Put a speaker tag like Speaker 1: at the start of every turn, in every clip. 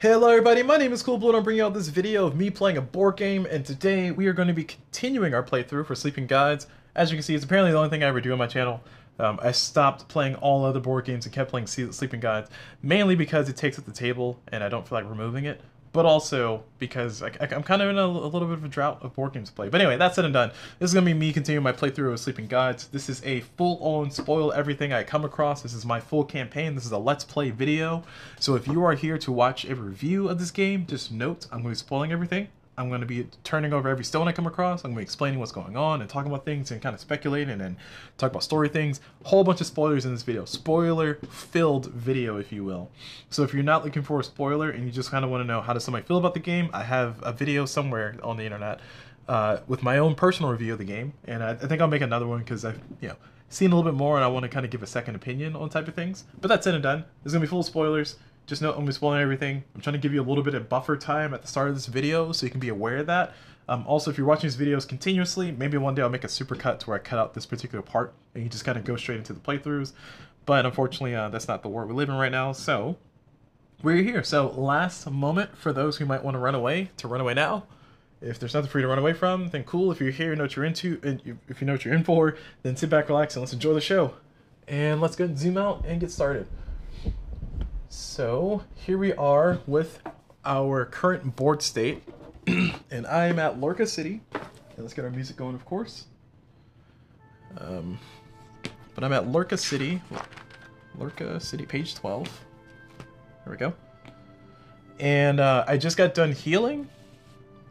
Speaker 1: Hello everybody, my name is CulBlu and I'm bringing out this video of me playing a board game, and today we are going to be continuing our playthrough for Sleeping Guides. As you can see, it's apparently the only thing I ever do on my channel. I stopped playing all other board games and kept playing Sleeping Guides, mainly because it takes up the table and I don't feel like removing it, but also because I'm kind of in a little bit of a drought of board games to play. But anyway, that said and done, this is going to be me continuing my playthrough of Sleeping Guides. This is a full-on spoil everything I come across. This is my full campaign. This is a Let's Play video. So if you are here to watch a review of this game, just note, I'm going to be spoiling everything. I'm going to be turning over every stone I come across. I'm going to be explaining what's going on and talking about things and kind of speculating and talk about story things. A whole bunch of spoilers in this video. Spoiler-filled video, if you will. So if you're not looking for a spoiler and you just kind of want to know how does somebody feel about the game, I have a video somewhere on the internet with my own personal review of the game. And I think I'll make another one because I've seen a little bit more and I want to kind of give a second opinion on type of things. But that's said and done. This is going to be full of spoilers. Just note I'm going to be spoiling everything. I'm trying to give you a little bit of buffer time at the start of this video so you can be aware of that. Also, if you're watching these videos continuously, maybe one day I'll make a supercut to where I cut out this particular part and you just kind of go straight into the playthroughs. But unfortunately, that's not the world we live in right now, so we're here. So last moment for those who might want to run away now. If there's nothing for you to run away from, then cool. If you're here, you know what you're into, and if you know what you're in for, then sit back, relax, and let's enjoy the show. And let's go zoom out and get started. So here we are with our current board state, and I'm at Lurka City. And let's get our music going, of course. But I'm at Lurka City, page 12. There we go. And I just got done healing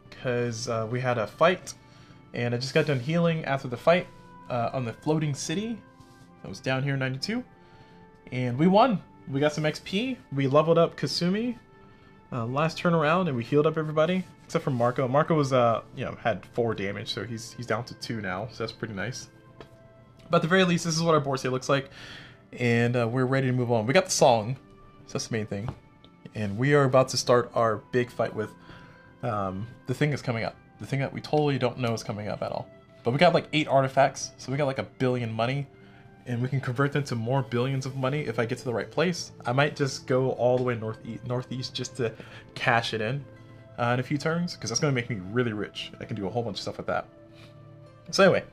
Speaker 1: because we had a fight, and I just got done healing after the fight on the floating city. I was down here in 92, and we won. We got some XP. We leveled up Kasumi last turn around, and we healed up everybody except for Marco. Marco was had 4 damage, so he's down to 2 now, so that's pretty nice. But at the very least, this is what our board state looks like, and we're ready to move on. We got the song, so that's the main thing, and we are about to start our big fight with the thing that's coming up. The thing that we totally don't know is coming up at all. But we got like 8 artifacts, so we got like 1 billion money. And we can convert them to more billions of money if I get to the right place. I might just go all the way northeast just to cash it in a few turns, because that's going to make me really rich. I can do a whole bunch of stuff with that. So anyway,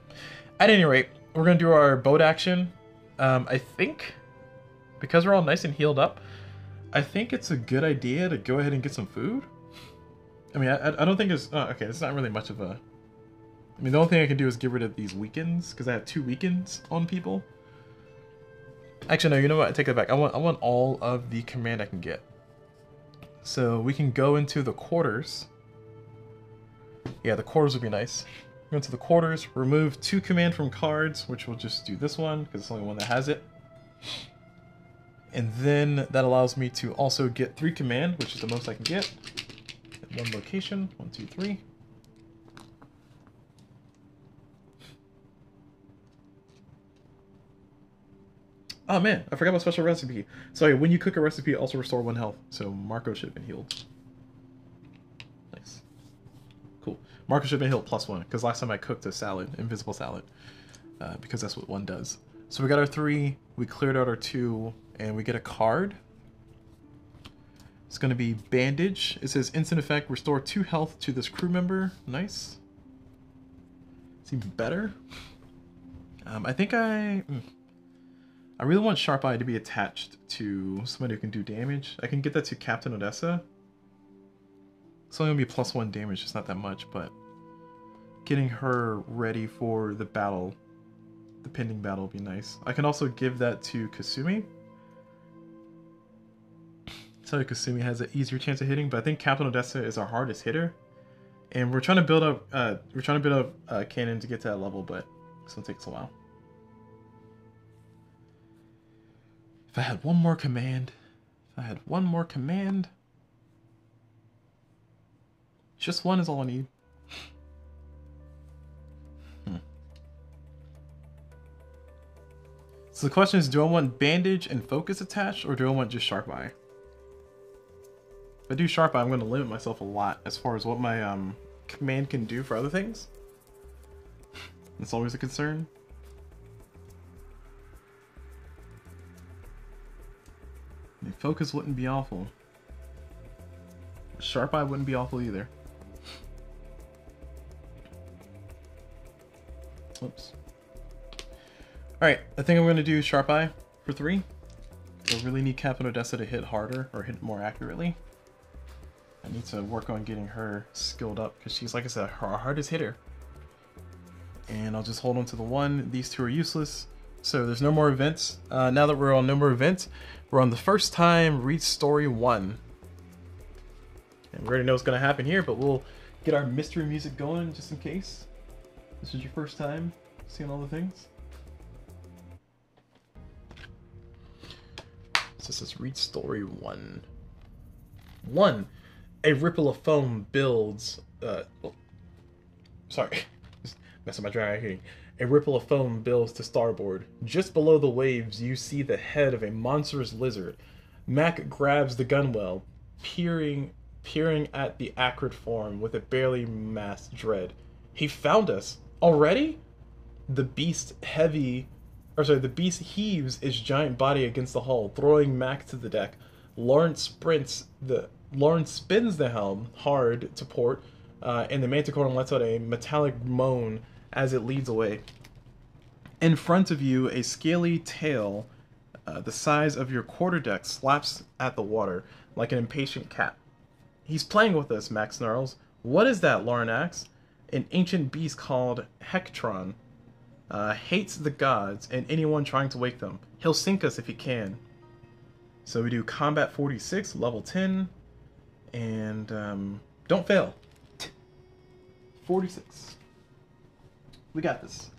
Speaker 1: at any rate, we're going to do our boat action. I think, because we're all nice and healed up, I think it's a good idea to go ahead and get some food. I mean, I don't think it's... okay, it's not really much of a... I mean, the only thing I can do is get rid of these weakens, because I have 2 weakens on people. Actually, no, you know what? I take that back. I want all of the command I can get. So we can go into the quarters. Yeah, the quarters would be nice. Go into the quarters, remove 2 command from cards, which we'll just do this one, because it's the only one that has it. And then that allows me to also get 3 command, which is the most I can get. At 1 location. 1, 2, 3. Oh man, I forgot about special recipe. Sorry, when you cook a recipe, also restore 1 health. So Marco should have been healed. Nice. Cool. Marco should have been healed +1, because last time I cooked a salad, invisible salad, because that's what 1 does. So we got our 3, we cleared out our 2, and we get a card. It's going to be Bandage. It says instant effect, restore 2 health to this crew member. Nice. Seems better. I think I really want Sharp Eye to be attached to somebody who can do damage. I can get that to Captain Odessa. It's only going to be +1 damage, it's not that much, but getting her ready for the battle, the pending battle, would be nice. I can also give that to Kasumi. So Kasumi has an easier chance of hitting, but I think Captain Odessa is our hardest hitter. And we're trying to build up a cannon to get to that level, but this one takes a while. If I had one more command, just 1 is all I need. So the question is, do I want Bandage and Focus attached, or do I want just Sharp Eye? If I do Sharp Eye, I'm going to limit myself a lot as far as what my command can do for other things. That's always a concern. Focus wouldn't be awful. Sharp Eye wouldn't be awful either. Oops. Alright, I think I'm going to do Sharp Eye for 3. I really need Captain Odessa to hit harder, or hit more accurately. I need to work on getting her skilled up, because she's, like I said, our hardest hitter. And I'll just hold on to the 1. These 2 are useless. So there's no more events. Now that we're on no more events, we're on the first time read story 1. And we already know what's going to happen here, but we'll get our mystery music going just in case. This is your first time seeing all the things. So this is read story 1. 1. A ripple of foam builds. Sorry, just messing my dry heating. A ripple of foam builds to starboard. Just below the waves, you see the head of a monstrous lizard. Mac grabs the gunwale, peering at the acrid form with a barely masked dread. He found us already. The beast heaves its giant body against the hull, throwing Mac to the deck. Lawrence spins the helm hard to port, and the Manticore lets out a metallic moan as it leads away. In front of you, a scaly tail, the size of your quarterdeck, slaps at the water like an impatient cat. He's playing with us, Max snarls. What is that? Lauren asks. An ancient beast called Hectron. Hates the gods and anyone trying to wake them. He'll sink us if he can. So we do Combat 46, level 10, and don't fail. 46. We got this.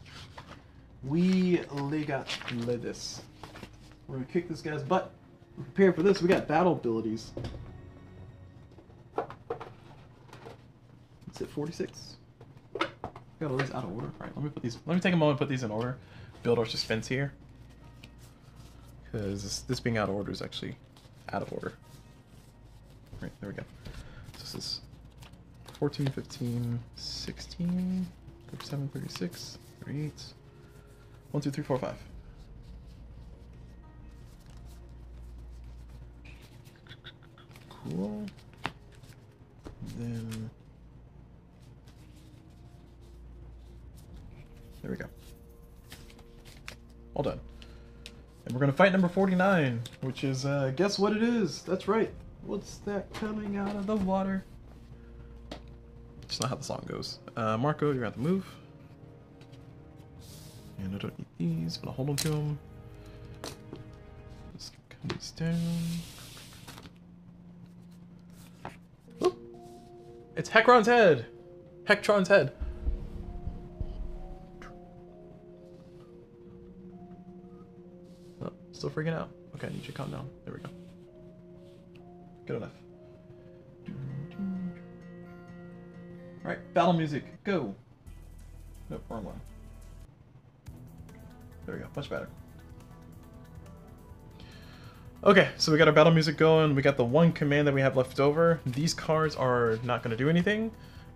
Speaker 1: We got this. We're gonna kick this guy's butt. We're prepared for this. We got battle abilities. It's at 46. Got all these out of order. All right, let me take a moment and put these in order. Build our suspense here, because this being out of order is actually out of order. All right, there we go. So this is 14, 15, 16, 37, 36, 38. 1, 2, 3, 4, 5. Cool. Then there we go. All done. And we're gonna fight number 49, which is guess what it is? That's right. What's that coming out of the water? That's not how the song goes. Marco, you're gonna have to move. And I don't need these, but I'll hold on to them. This comes down. Oop. It's Hecron's head! Hectron's head. Oh, still freaking out. Okay, I need you to calm down. There we go. Good enough. Alright, battle music, go! Nope, wrong one. There we go, much better. Okay, so we got our battle music going. We got the one command that we have left over. These cards are not going to do anything.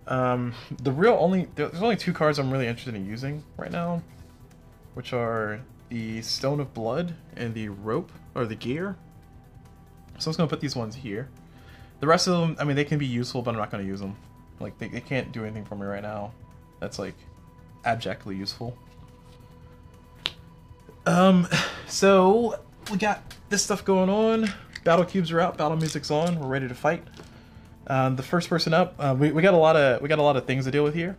Speaker 1: There's only 2 cards I'm really interested in using right now, which are the Stone of Blood and the Rope, or the Gear. So I'm just going to put these ones here. The rest of them, I mean, they can be useful, but I'm not going to use them. Like, they can't do anything for me right now that's, like, abjectly useful. So we got this stuff going on. Battle cubes are out. Battle music's on. We're ready to fight. The first person up. We got a lot of things to deal with here.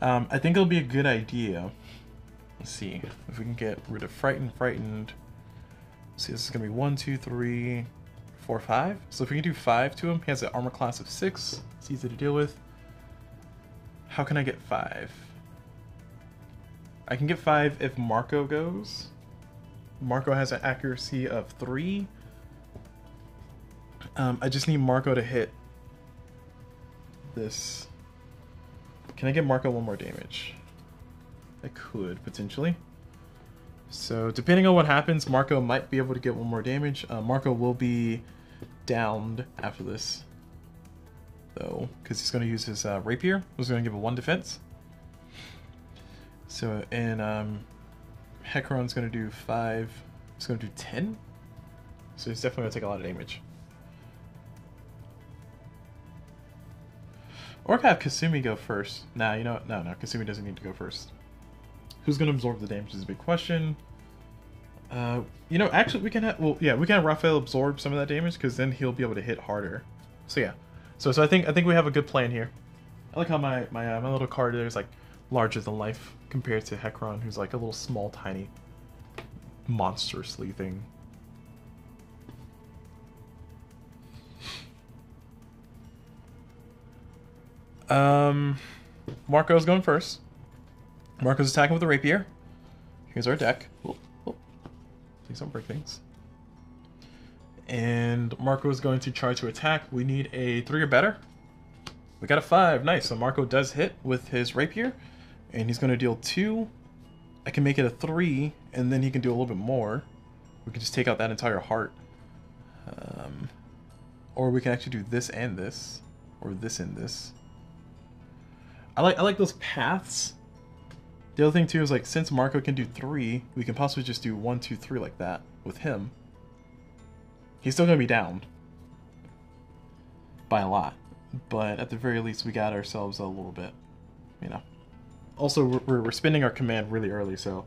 Speaker 1: I think it'll be a good idea. Let's see if we can get rid of frightened. Let's see, this is gonna be 1, 2, 3, 4, 5. So if we can do 5 to him, he has an armor class of 6. It's easy to deal with. How can I get 5? I can get 5 if Marco goes. Marco has an accuracy of 3. I just need Marco to hit this. Can I get Marco 1 more damage? I could, potentially. So, depending on what happens, Marco might be able to get 1 more damage. Marco will be downed after this, though, because he's going to use his rapier. He's going to give it 1 defense. So, and Hecron's going to do 5. He's going to do 10. So he's definitely going to take a lot of damage. Or I could have Kasumi go first. Nah, you know what? No, Kasumi doesn't need to go first. Who's gonna absorb the damage is a big question. You know, actually we can have, well, yeah, we can have Raphael absorb some of that damage because then he'll be able to hit harder. So yeah, so I think we have a good plan here. I like how my little card there is like larger than life compared to Hekron, who's like a little small, tiny, monstrously thing. Marco's going first. Marco's attacking with a rapier. Here's our deck. Oh, oh. Please don't break things. And Marco is going to try to attack. We need a 3 or better. We got a 5. Nice. So Marco does hit with his rapier. And he's going to deal 2. I can make it a 3. And then he can do a little bit more. We can just take out that entire heart. Or we can actually do this and this. Or this and this. I like those paths. The other thing too is like since Marco can do 3, we can possibly just do 1, 2, 3 like that with him. He's still gonna be downed by a lot, but at the very least we got ourselves a little bit, you know. Also, we're spending our command really early, so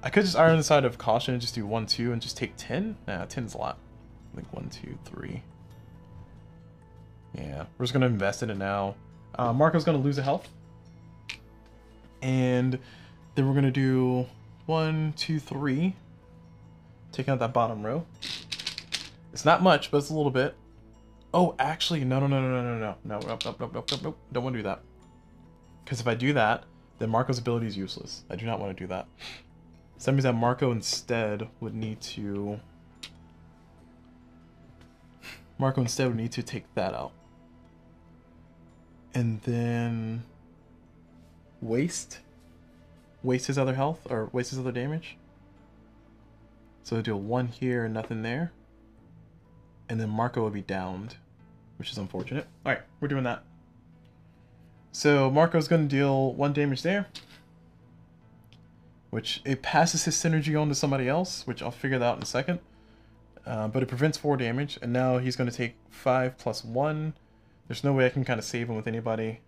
Speaker 1: I could just err on the side of caution and just do 1, 2 and just take 10. Nah, 10's a lot. I think 1, 2, 3. Yeah, we're just gonna invest in it now. Marco's gonna lose a health. And then we're going to do 1, 2, 3. Taking out that bottom row. It's not much, but it's a little bit. Oh, actually, no. Nope. Don't want to do that. Because if I do that, then Marco's ability is useless. I do not want to do that. So that means that Marco instead would need to... take that out. And then... waste his other health, or waste his other damage. So deal 1 here and nothing there. And then Marco will be downed, which is unfortunate. Alright, we're doing that. So Marco's going to deal 1 damage there. Which it passes his synergy on to somebody else, which I'll figure that out in a second. But it prevents 4 damage, and now he's going to take 5 plus 1. There's no way I can kind of save him with anybody.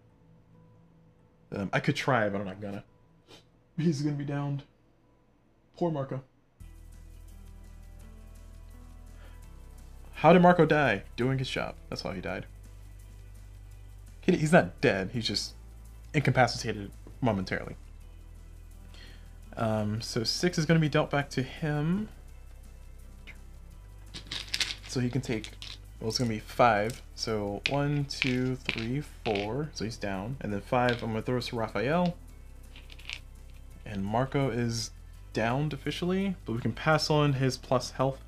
Speaker 1: I could try, but I'm not gonna. He's gonna be downed. Poor Marco. How did Marco die? Doing his job. That's how he died. He's not dead. He's just incapacitated momentarily. So 6 is gonna be dealt back to him. So he can take... well, it's going to be 5. So 1, 2, 3, 4. So he's down. And then 5, I'm going to throw this to Raphael. And Marco is downed officially. But we can pass on his plus health.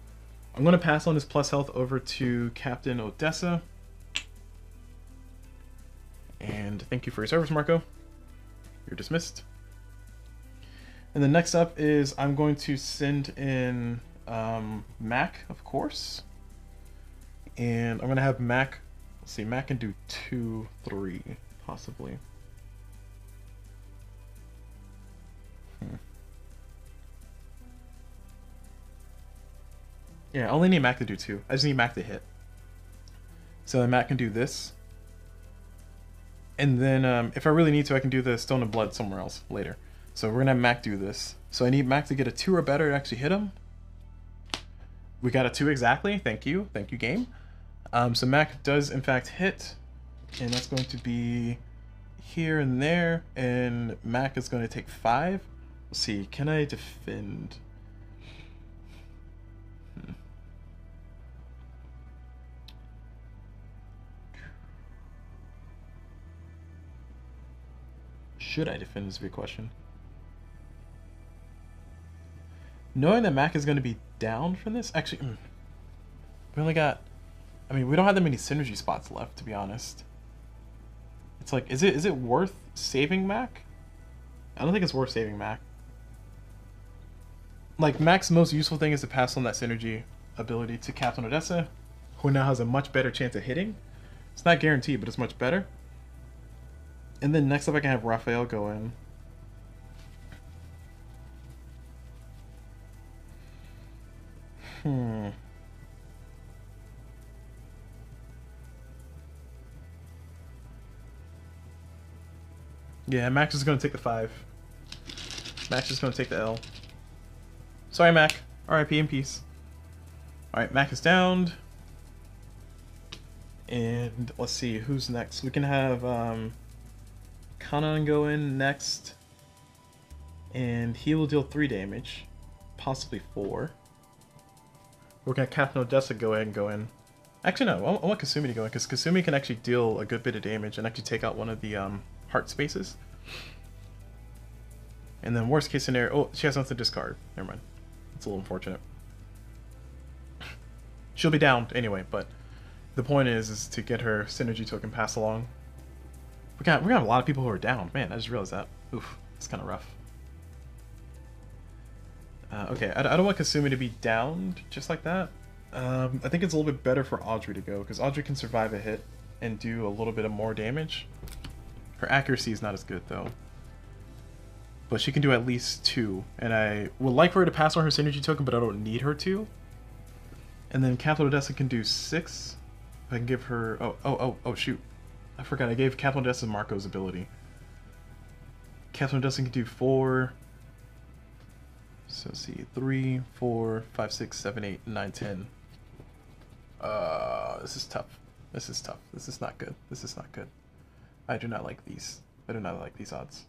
Speaker 1: I'm going to pass on his plus health over to Captain Odessa. And thank you for your service, Marco. You're dismissed. And then next up is I'm going to send in Mac, of course. And I'm going to have Mac, let's see, Mac can do 2, 3, possibly. Yeah, I only need Mac to do 2. I just need Mac to hit. So then Mac can do this. And then if I really need to, I can do the Stone of Blood somewhere else later. So we're going to have Mac do this. So I need Mac to get a 2 or better to actually hit him. We got a 2 exactly. Thank you. Thank you, game. So Mac does in fact hit, and that's going to be here and there, and Mac is going to take 5. Let's see, can I defend? Should I defend is a big question. Knowing that Mac is going to be down from this, actually, we only got... I mean, we don't have that many synergy spots left, to be honest. It's like, is it worth saving Mac? I don't think it's worth saving Mac. Like, Mac's most useful thing is to pass on that synergy ability to Captain Odessa, who now has a much better chance of hitting. It's not guaranteed, but it's much better. And then next up I can have Raphael go in. Yeah, Max is gonna take the 5. Max is gonna take the L. Sorry, Mac. R.I.P. in peace. Alright, Mac is downed. And let's see, who's next? We can have Kanan go in next. And he will deal 3 damage. Possibly 4. We're gonna have Captain Odessa go in. Actually, no, I want Kasumi to go in, because Kasumi can actually deal a good bit of damage and actually take out one of the heart spaces. And then worst case scenario, oh, she has nothing to discard. Never mind. It's a little unfortunate. She'll be downed anyway, but the point is to get her synergy token passed along. We got a lot of people who are down. Man, I just realized that. Oof, it's kind of rough. Okay, I don't want Kasumi to be downed just like that. I think it's a little bit better for Audrey to go, because Audrey can survive a hit and do a little bit of more damage. Her accuracy is not as good, though. But she can do at least 2, and I would like for her to pass on her synergy token, but I don't need her to. And then Captain Odessa can do 6. If I can give her... Oh, shoot. I forgot, I gave Captain Odessa Marco's ability. Captain Odessa can do 4... So let's see, 3, 4, 5, 6, 7, 8, 9, 10. This is tough. This is tough. This is not good. This is not good. I do not like these. I do not like these odds.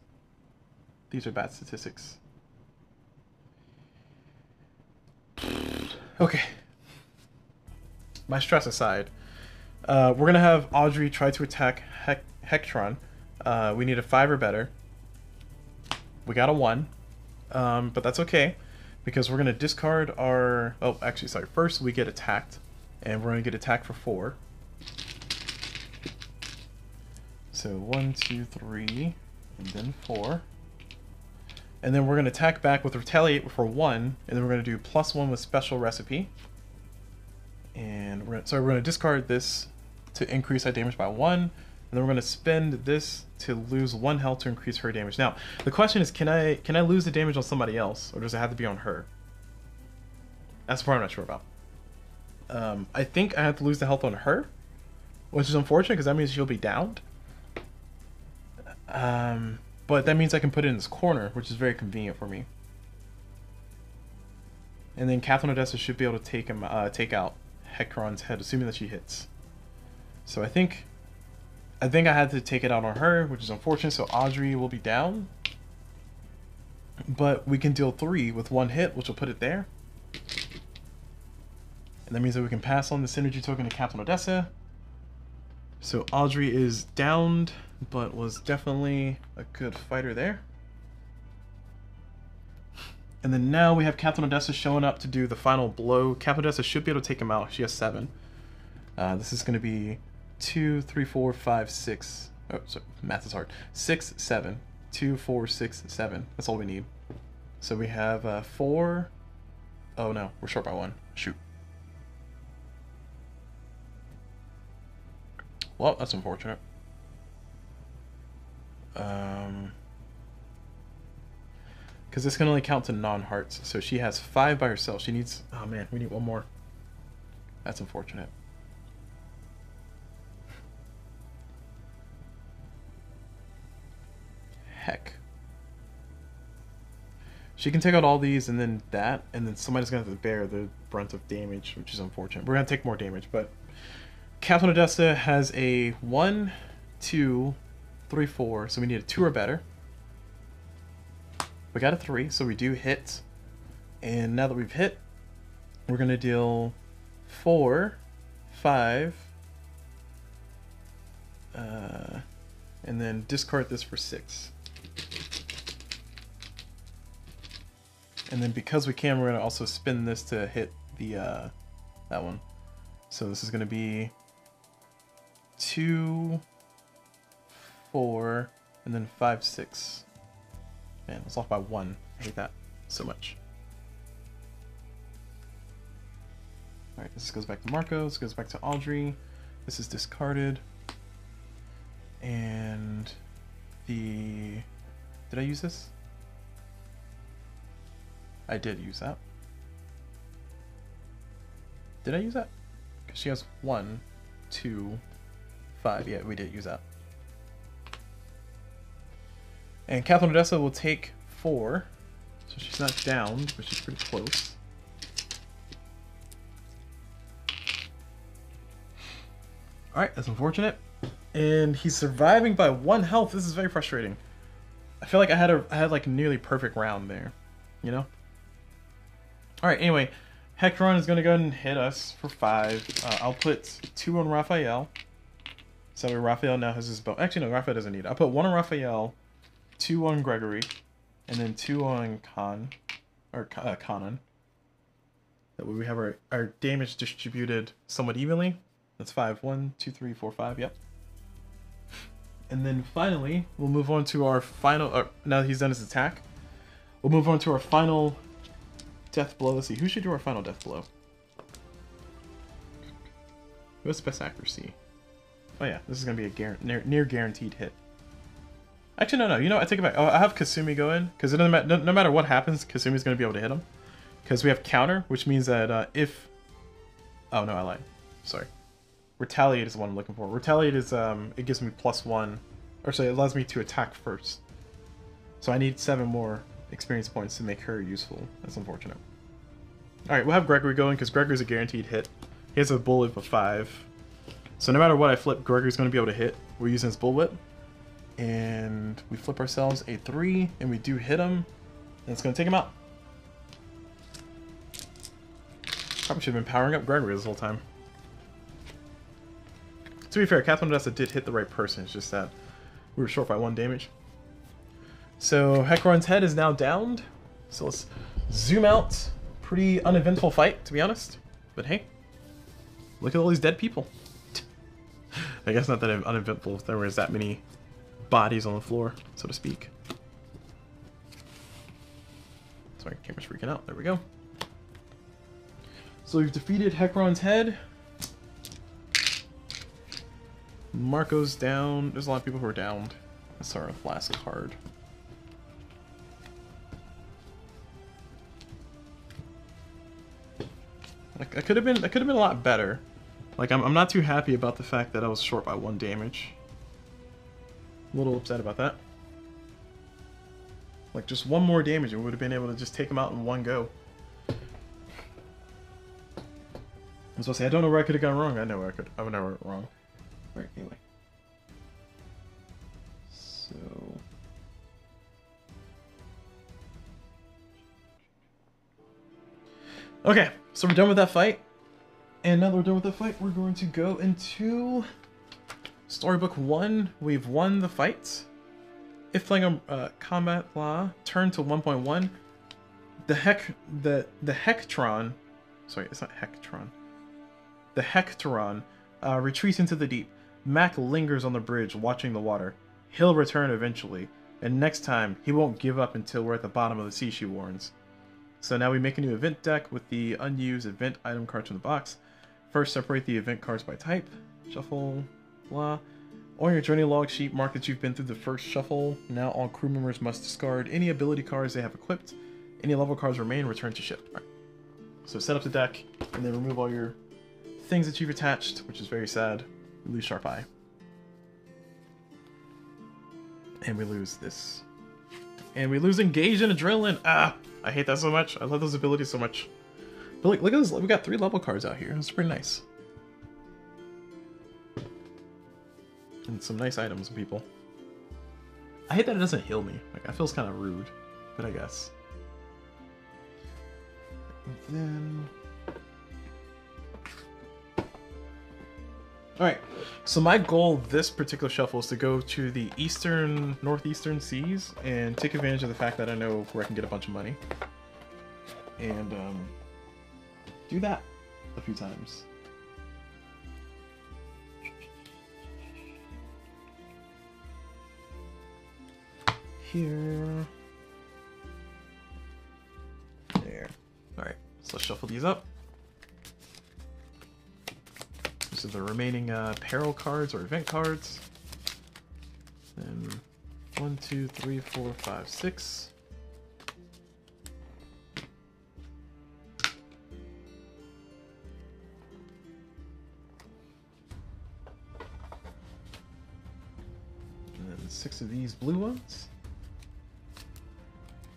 Speaker 1: These are bad statistics. Okay. My stress aside, we're gonna have Audrey try to attack Hectron. We need a 5 or better. We got a 1. But that's okay, because we're going to discard our... Oh, actually, sorry. First, we get attacked, and we're going to get attacked for 4. So 1, 2, 3, and then 4. And then we're going to attack back with Retaliate for 1, and then we're going to do +1 with Special Recipe. And we're going to discard this to increase our damage by 1, and then we're going to spend this to lose 1 health to increase her damage. Now, the question is, can I lose the damage on somebody else, or does it have to be on her? That's the part I'm not sure about. I think I have to lose the health on her, which is unfortunate because that means she'll be downed. But that means I can put it in this corner, which is very convenient for me. And then Captain Odessa should be able to take out Hectron's head, assuming that she hits. So I think I had to take it out on her, which is unfortunate, so Audrey will be down. But we can deal 3 with 1 hit, which will put it there. And that means that we can pass on the synergy token to Captain Odessa. So Audrey is downed, but was definitely a good fighter there. And then now we have Captain Odessa showing up to do the final blow. Captain Odessa should be able to take him out. She has 7. This is going to be 2, 3, 4, 5, 6. Oh, sorry, math is hard. 6, 7. 2, 4, 6, 7. That's all we need. So we have 4. Oh no, we're short by 1. Shoot. Well, that's unfortunate. Because this can only count to non-hearts. So she has 5 by herself. She needs... Oh man, we need 1 more. That's unfortunate. Heck. She can take out all these and then that, and then somebody's going to have to bear the brunt of damage, which is unfortunate. We're going to take more damage, but Captain Odessa has a 1, 2, 3, 4, so we need a 2 or better. We got a 3, so we do hit. And now that we've hit, we're going to deal 4, 5, and then discard this for 6. And then because we can, we're going to also spin this to hit the that one. So this is going to be 2, 4, and then 5, 6. Man, it's off by 1. I hate that so much. Alright, this goes back to Marco, this goes back to Audrey. This is discarded. And the... Did I use this? I did use that. Did I use that? Because she has 1, 2, 5. Yeah, we did use that. And Catherine Odessa will take 4. So she's not downed, but she's pretty close. Alright, that's unfortunate. And he's surviving by 1 health. This is very frustrating. I feel like I had like a nearly perfect round there. You know? Alright, anyway. Hecron is going to go ahead and hit us for 5. I'll put 2 on Raphael. So Raphael now has his bow. Actually, no, Raphael doesn't need it. I'll put 1 on Raphael, 2 on Gregory, and then 2 on Conan. That way we have our damage distributed somewhat evenly. That's 5. 1, 2, 3, 4, 5. Yep. And then finally, we'll move on to our final... now that he's done his attack, we'll move on to our final death blow. Let's see, who should do our final death blow? Who has the best accuracy? Oh yeah, this is going to be a near guaranteed hit. Actually, no. You know what? I take it back. Oh, I have Kasumi go in, because it doesn't matter. No matter what happens, Kasumi's going to be able to hit him. Because we have counter, which means that if... Oh, no, I lied. Sorry. Retaliate is the one I'm looking for. Retaliate is, it gives me +1. Or sorry, it allows me to attack first. So I need 7 more experience points to make her useful. That's unfortunate. Alright, we'll have Gregory going, because Gregory's a guaranteed hit. He has a bullet of 5. So no matter what I flip, Gregory's going to be able to hit. We're using his bullwhip. And we flip ourselves a 3, and we do hit him. And it's going to take him out. Probably should have been powering up Gregory this whole time. To be fair, Catherine Odessa did hit the right person. It's just that we were short by 1 damage. So Hecron's head is now downed. So let's zoom out. Pretty uneventful fight, to be honest. But hey, look at all these dead people. I guess not that uneventful if there was that many bodies on the floor, so to speak. Sorry, camera's freaking out. There we go. So we've defeated Hecron's head. Marco's down. There's a lot of people who are downed. Let's start with last card. Like, I could have been a lot better. Like, I'm not too happy about the fact that I was short by 1 damage. A little upset about that. Like, just 1 more damage and we would have been able to just take him out in 1 go. I was supposed to say, I don't know where I could have gone wrong. I know where I would never went wrong. Alright, anyway. So... Okay, so we're done with that fight. And now that we're done with the fight, we're going to go into Storybook 1. We've won the fight. If playing a combat law, turn to 1.1. The Hectron... Sorry, it's not Hectron. The Hectoron retreats into the deep. Mac lingers on the bridge, watching the water. He'll return eventually, and next time, he won't give up until we're at the bottom of the sea, she warns. So now we make a new event deck with the unused event item cards from the box. First, separate the event cards by type. Shuffle, blah. On your journey log sheet, mark that you've been through the first shuffle. Now all crew members must discard any ability cards they have equipped. Any level cards remain, return to ship. All right. So set up the deck, and then remove all your things that you've attached, which is very sad. We lose Sharp Eye. And we lose this. And we lose Engage and Adrenaline. Ah! I hate that so much. I love those abilities so much. But look at this. We got 3 level cards out here. It's pretty nice. And some nice items and people. I hate that it doesn't heal me. Like, that feels kind of rude. But I guess. And then... Alright, so my goal this particular shuffle is to go to the northeastern seas and take advantage of the fact that I know where I can get a bunch of money. And do that a few times. Here. There. Alright, so let's shuffle these up. These are the remaining peril cards or event cards. Then 1, 2, 3, 4, 5, 6. And then 6 of these blue ones.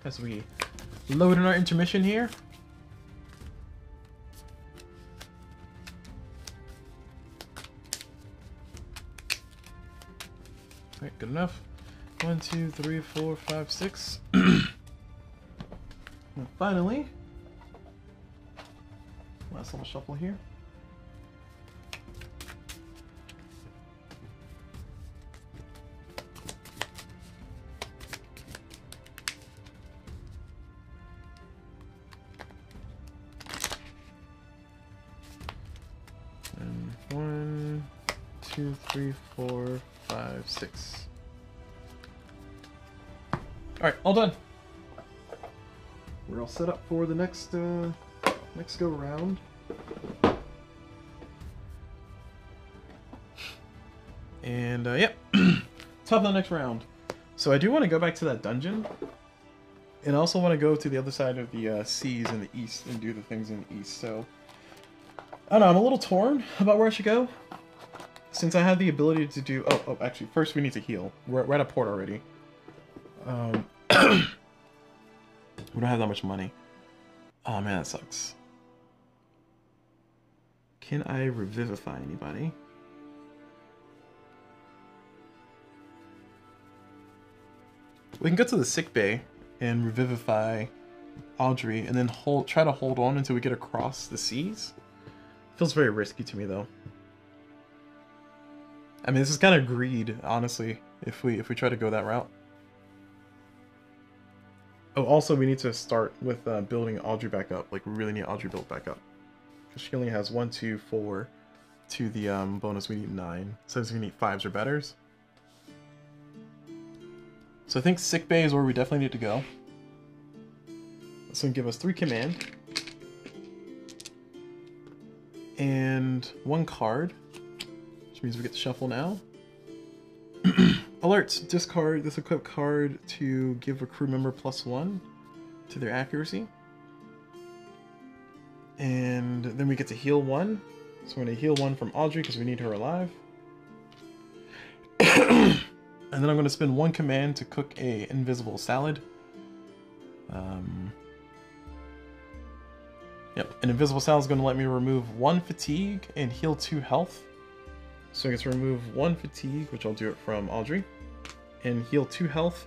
Speaker 1: as we load in our intermission here. Alright, good enough. 1, 2, 3, 4, 5, 6. And finally, last little shuffle here. And 1, 2, 3, 4, 5, 6. Alright, all done. We're all set up for the next next go round. And yeah, top of the next round. So I do want to go back to that dungeon, and I also want to go to the other side of the seas in the east and do the things in the east. So I don't know, I'm a little torn about where I should go, since I have the ability to do. Oh, actually, first we need to heal. We're at a port already. We don't have that much money. Oh man, that sucks. Can I revivify anybody? We can go to the sick bay and revivify Audrey, and then try to hold on until we get across the seas. Feels very risky to me, though. I mean, this is kind of greed, honestly, if we try to go that route. Oh, also, we need to start with building Audrey back up. Like, we really need Audrey built back up. Because she only has 1, 2, 4 to the bonus. We need 9. Says we need 5s or betters. So I think sick bay is where we definitely need to go. This will give us 3 command. And 1 card. Which means we get to shuffle now. Alerts. Discard this equipped card to give a crew member +1 to their accuracy. And then we get to heal 1. So we're going to heal 1 from Audrey because we need her alive. And then I'm going to spend 1 command to cook a invisible salad. Yep, an invisible salad is going to let me remove 1 fatigue and heal 2 health. So I get to remove 1 fatigue, which I'll do it from Audrey, and heal 2 health,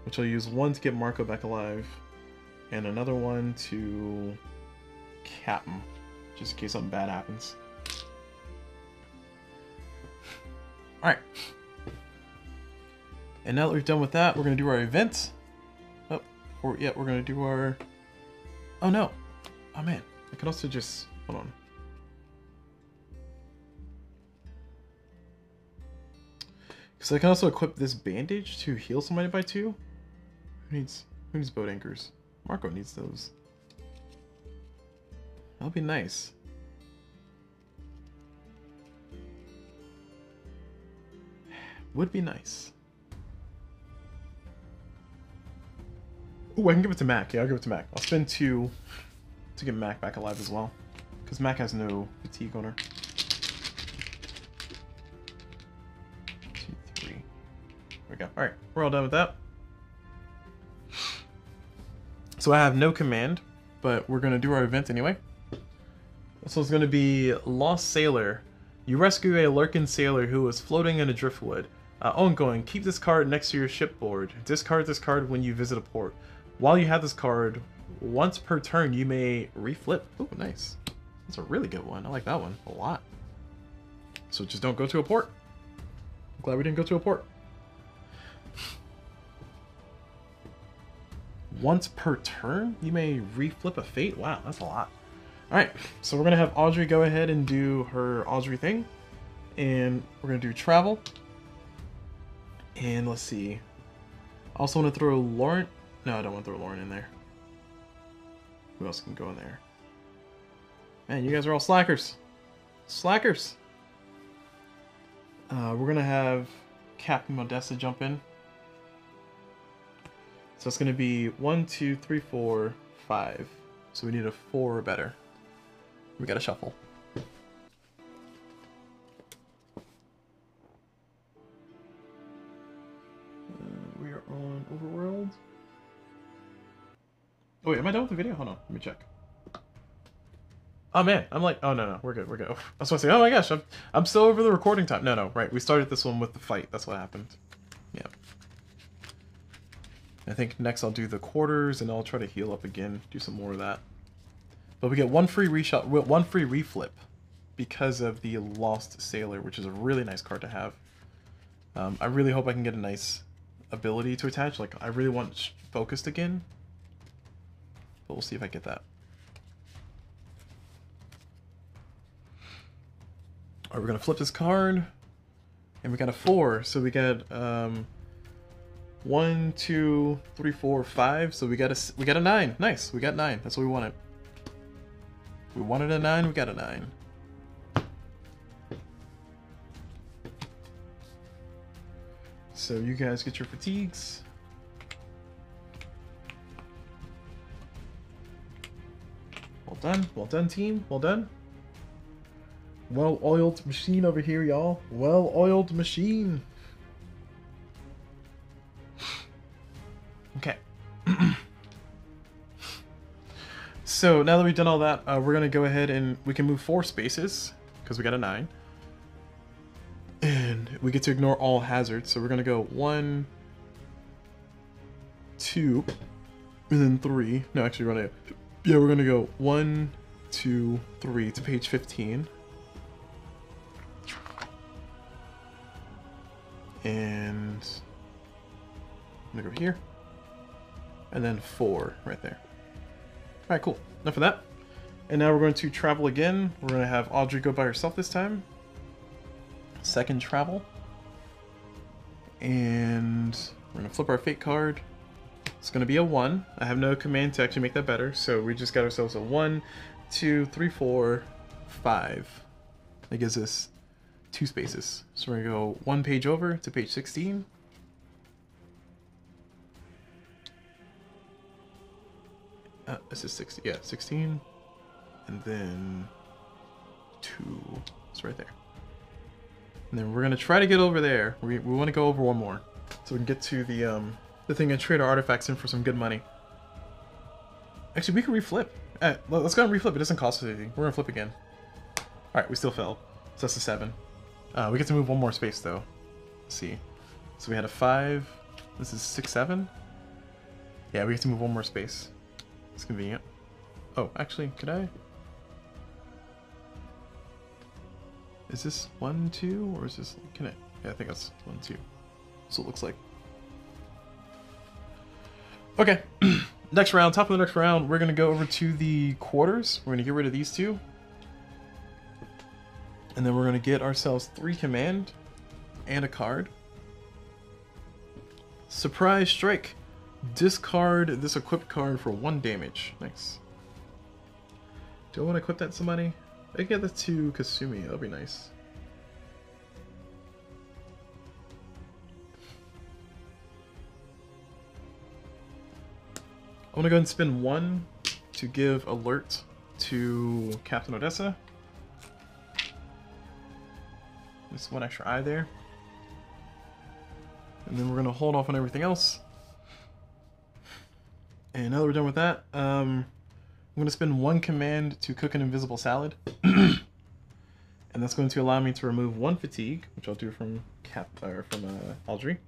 Speaker 1: which I'll use 1 to get Marco back alive, and another 1 to Captain, just in case something bad happens. Alright. And now that we've done with that, we're going to do our event. Oh, yeah, we're going to do our... Oh no. Oh man, I could also just... Hold on. Because I can also equip this bandage to heal somebody by 2. Who needs boat anchors? Marco needs those. That'll be nice. Would be nice. Ooh, I can give it to Mac. Yeah, I'll give it to Mac. I'll spend 2 to get Mac back alive as well. Because Mac has no fatigue on her. 2, 3. There we go. Alright, we're all done with that. So I have no command, but we're going to do our event anyway. So it's going to be Lost Sailor. You rescue a lurking sailor who was floating in a driftwood. Ongoing, keep this card next to your shipboard. Discard this card when you visit a port. While you have this card, once per turn, you may reflip. Ooh, nice. That's a really good one. I like that one a lot. So just don't go to a port. I'm glad we didn't go to a port. Once per turn, you may reflip a fate. Wow, that's a lot. Alright, so we're going to have Audrey go ahead and do her Audrey thing. And we're going to do travel. And let's see. I also want to throw Lauren. No, I don't want to throw Lauren in there. Who else can go in there? Man, you guys are all slackers. Slackers! We're going to have Captain Modesta jump in. So it's going to be 1, 2, 3, 4, 5. So we need a 4 or better. We got to shuffle. We are on Overworld. Oh wait, am I done with the video? Hold on, let me check. Oh man, I'm like, oh no, we're good, we're good. I was supposed to say, oh my gosh, I'm still over the recording time. No, right, we started this one with the fight. That's what happened. Yeah. I think next I'll do the quarters, and I'll try to heal up again, do some more of that. But we get one free reshot, one free reflip because of the Lost Sailor, which is a really nice card to have. I really hope I can get a nice ability to attach. Like, I really want Focused again, but we'll see if I get that. Alright, we're gonna flip this card, and we got a 4, so we got 1, 2, 3, 4, 5. So we got a 9. Nice, we got 9. That's what we wanted. We wanted a 9. We got a 9. So you guys get your fatigues. Well done, team. Well done. Well-oiled machine over here, y'all. Well-oiled machine. Okay. So now that we've done all that, we're gonna go ahead and we can move 4 spaces because we got a 9, and we get to ignore all hazards. So we're gonna go 1, 2, and then 3. No, actually, we're gonna go 1, 2, 3 to page 15. And I'm gonna go here, and then 4 right there. All right, cool. Enough of that. And now we're going to travel again. We're going to have Audrey go by herself this time. Second travel. And we're going to flip our fate card. It's going to be a 1. I have no command to actually make that better, so we just got ourselves a 1, 2, 3, 4, 5. That gives us 2 spaces. So we're going to go 1 page over to page 16. This is 60, yeah, 16, and then 2, it's right there. And then we're gonna try to get over there. We want to go over 1 more, so we can get to the thing and trade our artifacts in for some good money. Actually, we can reflip. Let's go and reflip. It doesn't cost us anything. We're gonna flip again. All right, we still fell, so that's a 7. We get to move 1 more space though. Let's see. So we had a 5. This is 6, 7. Yeah, we get to move 1 more space. It's convenient. Oh, actually, could I? Is this 1, 2, or is this? Can I? Yeah, I think that's 1, 2. That's what it looks like. Okay, next round. Top of the next round, we're gonna go over to the quarters. We're gonna get rid of these 2, and then we're gonna get ourselves 3 command and a card. Surprise strike. Discard this equipped card for 1 damage. Nice. Do I want to equip that to somebody? I can get that to Kasumi. That'll be nice. I want to go ahead and spend 1 to give alert to Captain Odessa. There's 1 extra eye there. And then we're going to hold off on everything else. And now that we're done with that, I'm going to spend 1 command to cook an invisible salad. And that's going to allow me to remove 1 fatigue, which I'll do from Audrey.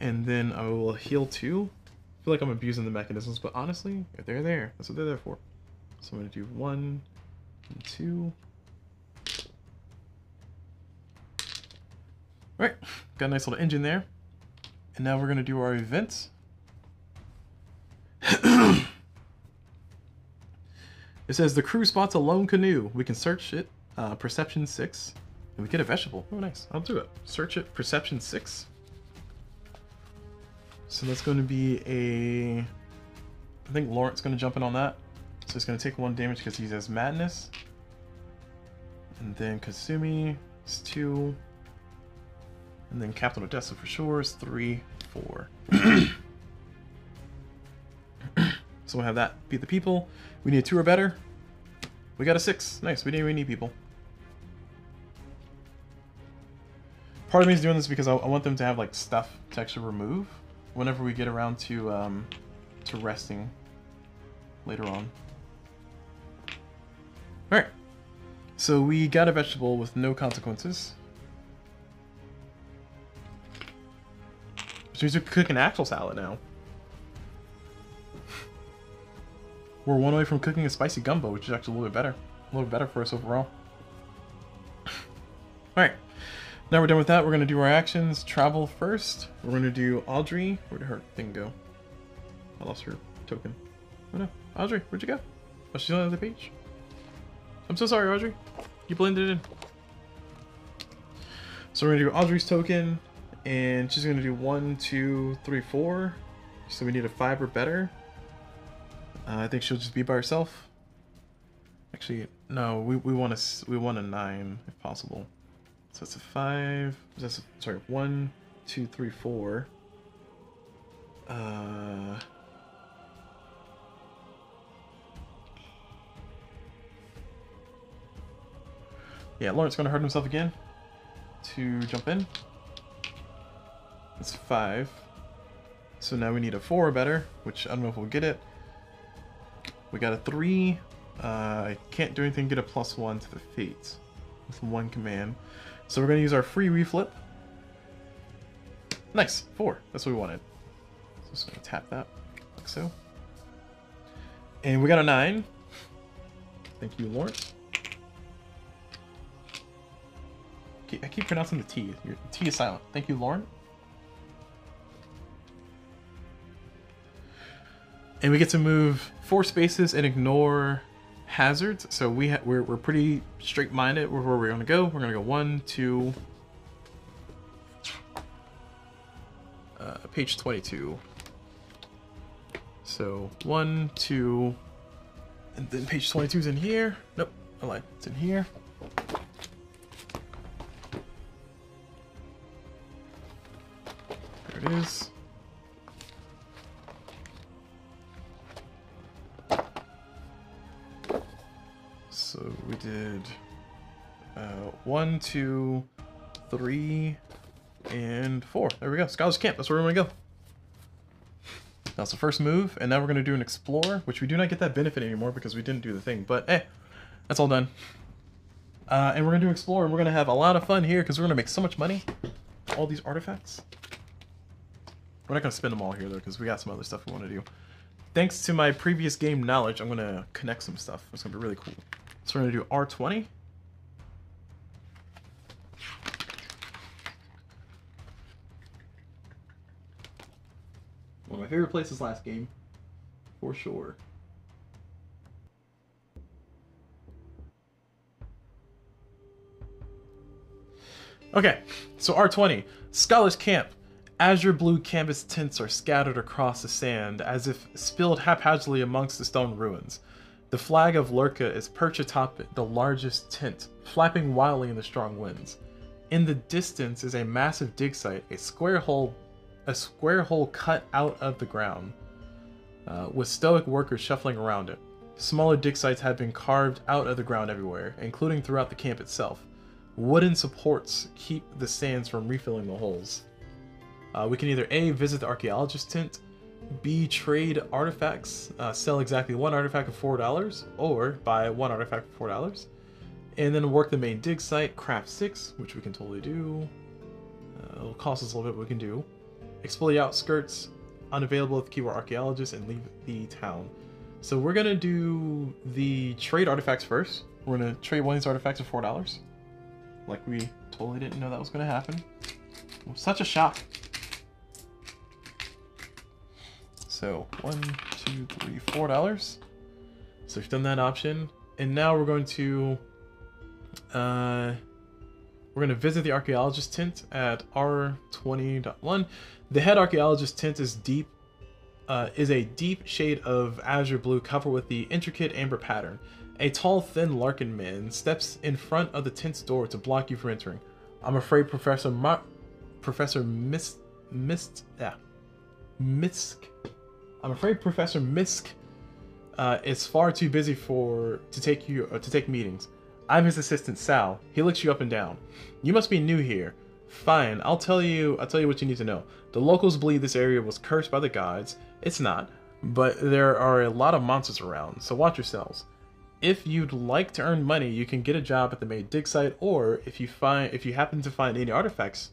Speaker 1: And then I will heal 2. I feel like I'm abusing the mechanisms, but honestly, if they're there, that's what they're there for. So I'm going to do 1 and 2. Alright, got a nice little engine there. And now we're going to do our events. It says the crew spots a lone canoe. We can search it. Perception 6. And we get a vegetable. Oh, nice. I'll do it. Search it. Perception 6. So that's going to be a... I think Lawrence is going to jump in on that. So he's going to take 1 damage because he has Madness. And then Kasumi is 2. And then Captain Odessa for sure is 3, 4. So we'll have that beat the people. We need a 2 or better. We got a 6. Nice. We didn't even need people. Part of me is doing this because I want them to have like stuff to actually remove whenever we get around to resting. later on. Alright. So we got a vegetable with no consequences. Which means we can cook an actual salad now. We're one away from cooking a spicy gumbo, which is actually a little bit better. A little bit better for us overall. Alright. Now we're done with that. We're going to do our actions. Travel first. We're going to do Audrey. Where did her thing go? I lost her token. Oh no. Audrey, where'd you go? Oh, she's on the other page. I'm so sorry, Audrey. You blended in. So we're going to do Audrey's token. And she's going to do 1, 2, 3, 4. So we need a 5 or better. I think she'll just be by herself. Actually, no. We want a 9 if possible. So that's a 5. That's a, sorry, 1, 2, 3, 4. Yeah, Lawrence gonna hurt himself again to jump in. That's 5. So now we need a 4 or better, which I don't know if we'll get it. We got a 3. I can't do anything. Get a +1 to the fate with 1 command. So we're going to use our free reflip. Nice, 4. That's what we wanted. So just going to tap that, like so. And we got a 9. Thank you, Lawrence. I keep pronouncing the T. Your T is silent. Thank you, Lauren. And we get to move 4 spaces and ignore hazards. So we're pretty straight-minded with where we're gonna go. We're gonna go 1, 2, page 22. So 1, 2, and then page 22 is in here. Nope, I lied. It's in here. There it is. So we did 1, 2, 3, and 4. There we go. Scholar's Camp. That's where we're going to go. That's the first move, and now we're going to do an Explore, which we do not get that benefit anymore because we didn't do the thing. But hey, that's all done. And we're going to do Explore, and we're going to have a lot of fun here because we're going to make so much money. All these artifacts. We're not going to spend them all here, though, because we got some other stuff we want to do. Thanks to my previous game knowledge, I'm going to connect some stuff. It's going to be really cool. So we're going to do R20. One of my favorite places last game, for sure. Okay, so R20, Scholar's Camp. Azure blue canvas tints are scattered across the sand, as if spilled haphazardly amongst the stone ruins. The flag of Lurka is perched atop the largest tint, flapping wildly in the strong winds. In the distance is a massive dig site, a square hole cut out of the ground, with stoic workers shuffling around it. Smaller dig sites have been carved out of the ground everywhere, including throughout the camp itself. Wooden supports keep the sands from refilling the holes. We can either A, visit the archaeologist tent, B, trade artifacts, sell exactly 1 artifact for $4, or buy 1 artifact for $4, and then work the main dig site, craft 6, which we can totally do. It'll cost us a little bit, but we can do. Explore the outskirts, unavailable with keyword archaeologist, and leave the town. So we're gonna do the trade artifacts first. We're gonna trade 1 of these artifacts for $4. Like we totally didn't know that was gonna happen. Such a shock. So $1, 2, 3, $4. So we've done that option, and now we're going to visit the archaeologist tent at R20.1. The head archaeologist tent is a deep shade of azure blue covered with the intricate amber pattern. A tall, thin Larkin man steps in front of the tent's door to block you from entering. I'm afraid Professor Misk is far too busy to take meetings. I'm his assistant, Sal. He looks you up and down. You must be new here. Fine, I'll tell you what you need to know. The locals believe this area was cursed by the gods. It's not. but there are a lot of monsters around, so watch yourselves. If you'd like to earn money, you can get a job at the main dig site, or if you happen to find any artifacts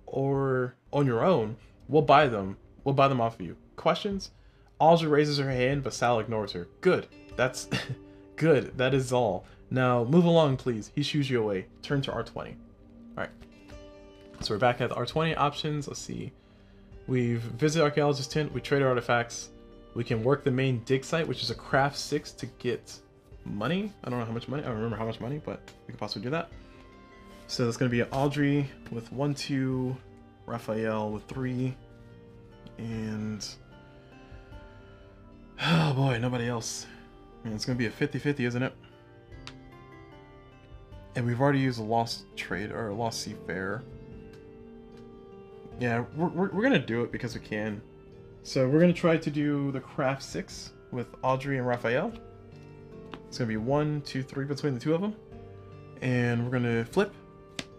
Speaker 1: or on your own, we'll buy them. We'll buy them off of you. Questions? Audrey raises her hand, but Sal ignores her. Good. That's good. That is all. Now move along, please. He shoos you away. Turn to R20. Alright. So we're back at the R20 options. Let's see. We've visited Archaeologist's tent. We traded artifacts. We can work the main dig site, which is a craft 6 to get money. I don't know how much money. I don't remember how much money, but we could possibly do that. So that's going to be Audrey with 1, 2, Raphael with 3, and oh boy, nobody else. Man, it's going to be a 50-50, isn't it? And we've already used a lost trade or a lost seafarer. Yeah, we're going to do it because we can. So we're going to try to do the craft 6 with Audrey and Raphael. It's going to be 1, 2, 3 between the two of them. And we're going to flip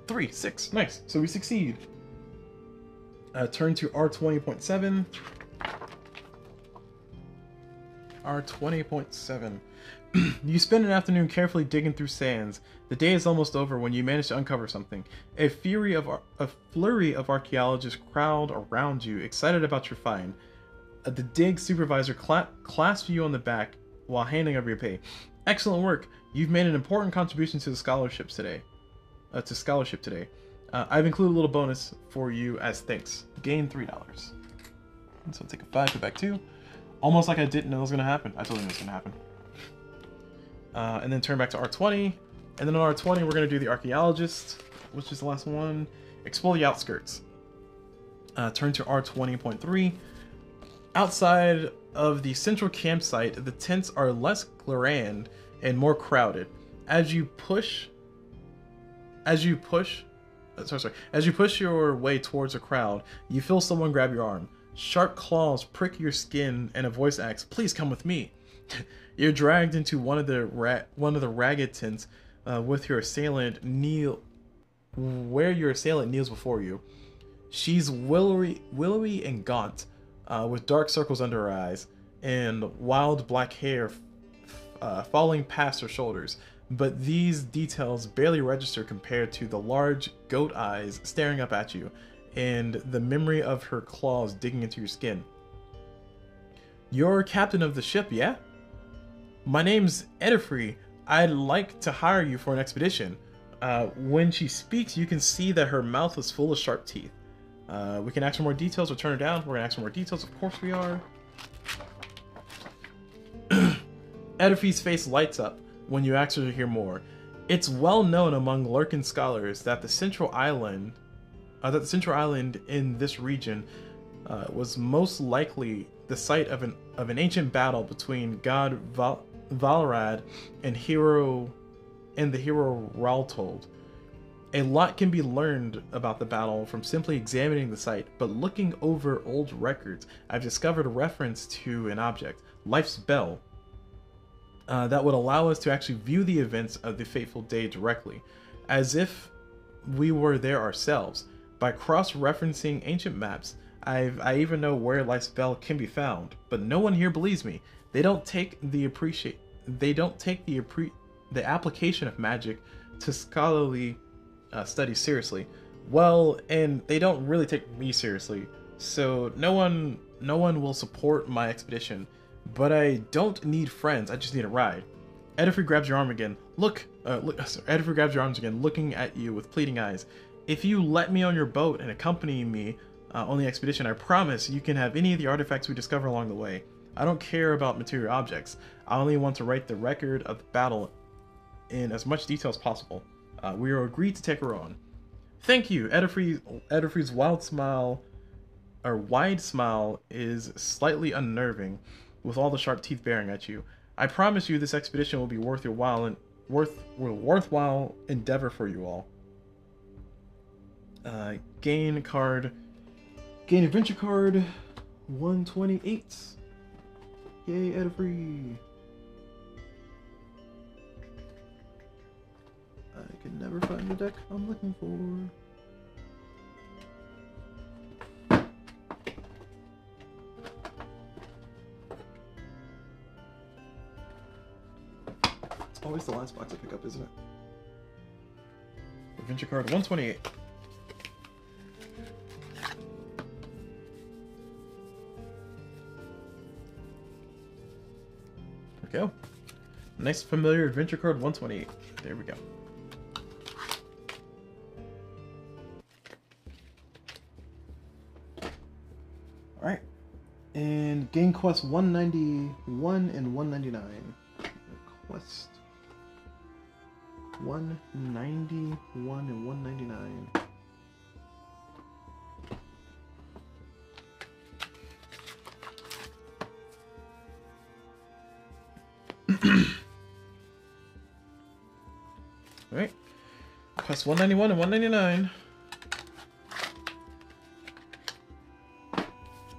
Speaker 1: 3, 6. Nice. So we succeed. Turn to R20.7. R20.7. You spend an afternoon carefully digging through sands. The day is almost over when you manage to uncover something. A flurry of archaeologists crowd around you, excited about your find. The dig supervisor clasps you on the back while handing over your pay. Excellent work. You've made an important contribution to the scholarship today. I've included a little bonus for you as thanks. Gain $3. And so I'll take a 5, go back 2. Almost like I didn't know it was going to happen. I told you it was going to happen. And then turn back to R20. And then on R20, we're going to do the archaeologist, which is the last one. Explore the outskirts. Turn to R20.3. Outside of the central campsite, the tents are less grand and more crowded. As you push your way towards a crowd, you feel someone grab your arm. Sharp claws prick your skin, and a voice asks, "Please come with me." You're dragged into one of the ragged tents, where your assailant kneels before you. She's willowy and gaunt, with dark circles under her eyes and wild black hair falling past her shoulders. But these details barely register compared to the large goat eyes staring up at you and the memory of her claws digging into your skin. You're captain of the ship, yeah? My name's Edifrey. I'd like to hire you for an expedition. When she speaks, you can see that her mouth is full of sharp teeth. We can ask for more details or turn her down. We're gonna ask for more details, of course we are. Edifrey's face lights up when you ask her to hear more. It's well known among Lurkin scholars that the central island in this region was most likely the site of an ancient battle between god Valrad and the hero Raltold. A lot can be learned about the battle from simply examining the site, but looking over old records, I've discovered a reference to an object, Life's Bell, that would allow us to actually view the events of the fateful day directly, as if we were there ourselves. By cross-referencing ancient maps, I even know where Life's Bell can be found, but no one here believes me. They don't take the application of magic to scholarly studies seriously. Well, and they don't really take me seriously, so no one will support my expedition. But I don't need friends, I just need a ride. Edifrey grabs your arm again. Edifrey grabs your arms again, looking at you with pleading eyes. If you let me on your boat and accompany me on the expedition, I promise you can have any of the artifacts we discover along the way. I don't care about material objects. I only want to write the record of the battle in as much detail as possible. We are agreed to take her on. Thank you. Edifrey's wide smile is slightly unnerving, with all the sharp teeth bearing at you. I promise you this expedition will be worth your while and worthwhile endeavor for you all. Gain adventure card 128. Yay, Edifrey. I can never find the deck I'm looking for. That's the last box I pick up, isn't it? Adventure card 128. There we go. Nice familiar adventure card 128. There we go. Alright. And game quest 191 and 199. Quest 191 and 199. Alright. Quest 191 and 199.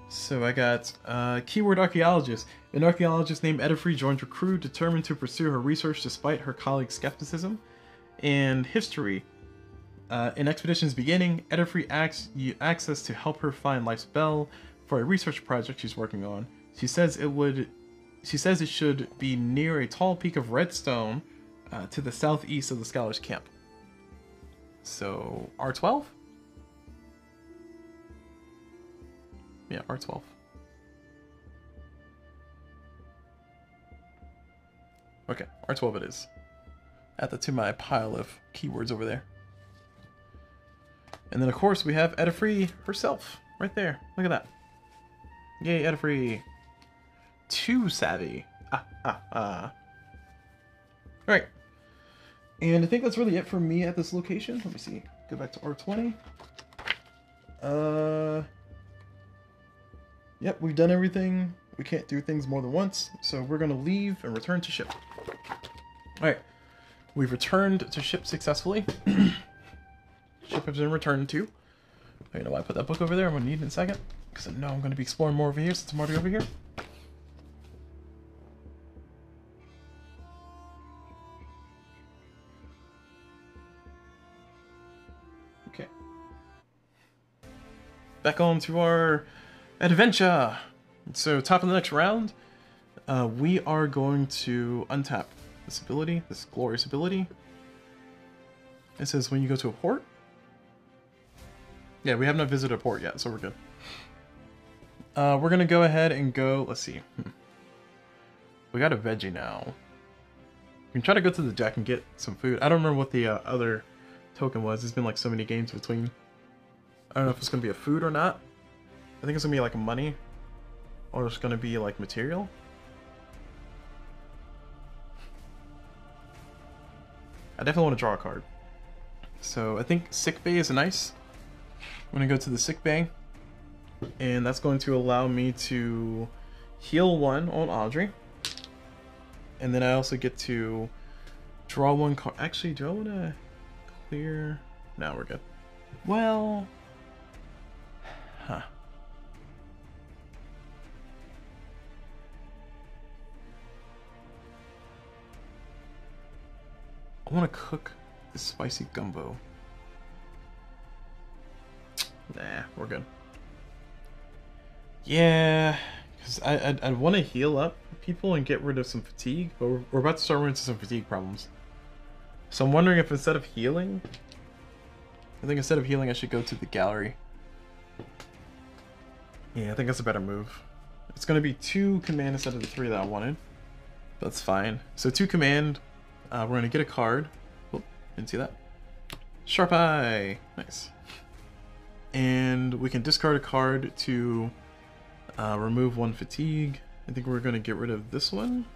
Speaker 1: So I got keyword archaeologist. An archaeologist named Edifree joined her crew, determined to pursue her research despite her colleagues' skepticism. And history. In expedition's beginning, Edifree asks you access to help her find Life's Bell for a research project she's working on. She says it should be near a tall peak of redstone to the southeast of the Scholars' Camp. So R12? Yeah, R12. Okay, R12 it is. Add that to my pile of keywords over there. And then, of course, we have Edifree herself right there. Look at that. Yay, Edifree. Too savvy. Alright. And I think that's really it for me at this location. Let me see. Go back to R20. Yep, we've done everything. We can't do things more than once, so we're going to leave and return to ship. Alright, we've returned to ship successfully. Ship has been returned to. You know why I put that book over there? I'm going to need it in a second, because I know I'm going to be exploring more over here since I'm already over here. Okay. Back on to our adventure. So top of the next round, we are going to untap this ability, this glorious ability. It says when you go to a port. Yeah, we have not visited a port yet, so we're good. We're gonna go ahead and go, let's see. We got a veggie now. We can try to go to the deck and get some food. I don't remember what the other token was. There's been like so many games between. I don't know if it's gonna be a food or not. I think it's gonna be like money, or it's gonna be like material. I definitely want to draw a card. So I think sick bay is nice. I'm gonna go to the sick bay, and that's going to allow me to heal one on Audrey, and then I also get to draw one card. Actually, do I want to clear? No, we're good. Well, huh. I want to cook this spicy gumbo. Nah, we're good. Yeah, because I want to heal up people and get rid of some fatigue, but we're about to start running into some fatigue problems. So I'm wondering if instead of healing, I think instead of healing I should go to the gallery. Yeah, I think that's a better move. It's going to be 2 command instead of the 3 that I wanted. That's fine. So 2 command. We're going to get a card. Oh, didn't see that. Sharp Eye. Nice. And we can discard a card to remove 1 fatigue. I think we're going to get rid of this one.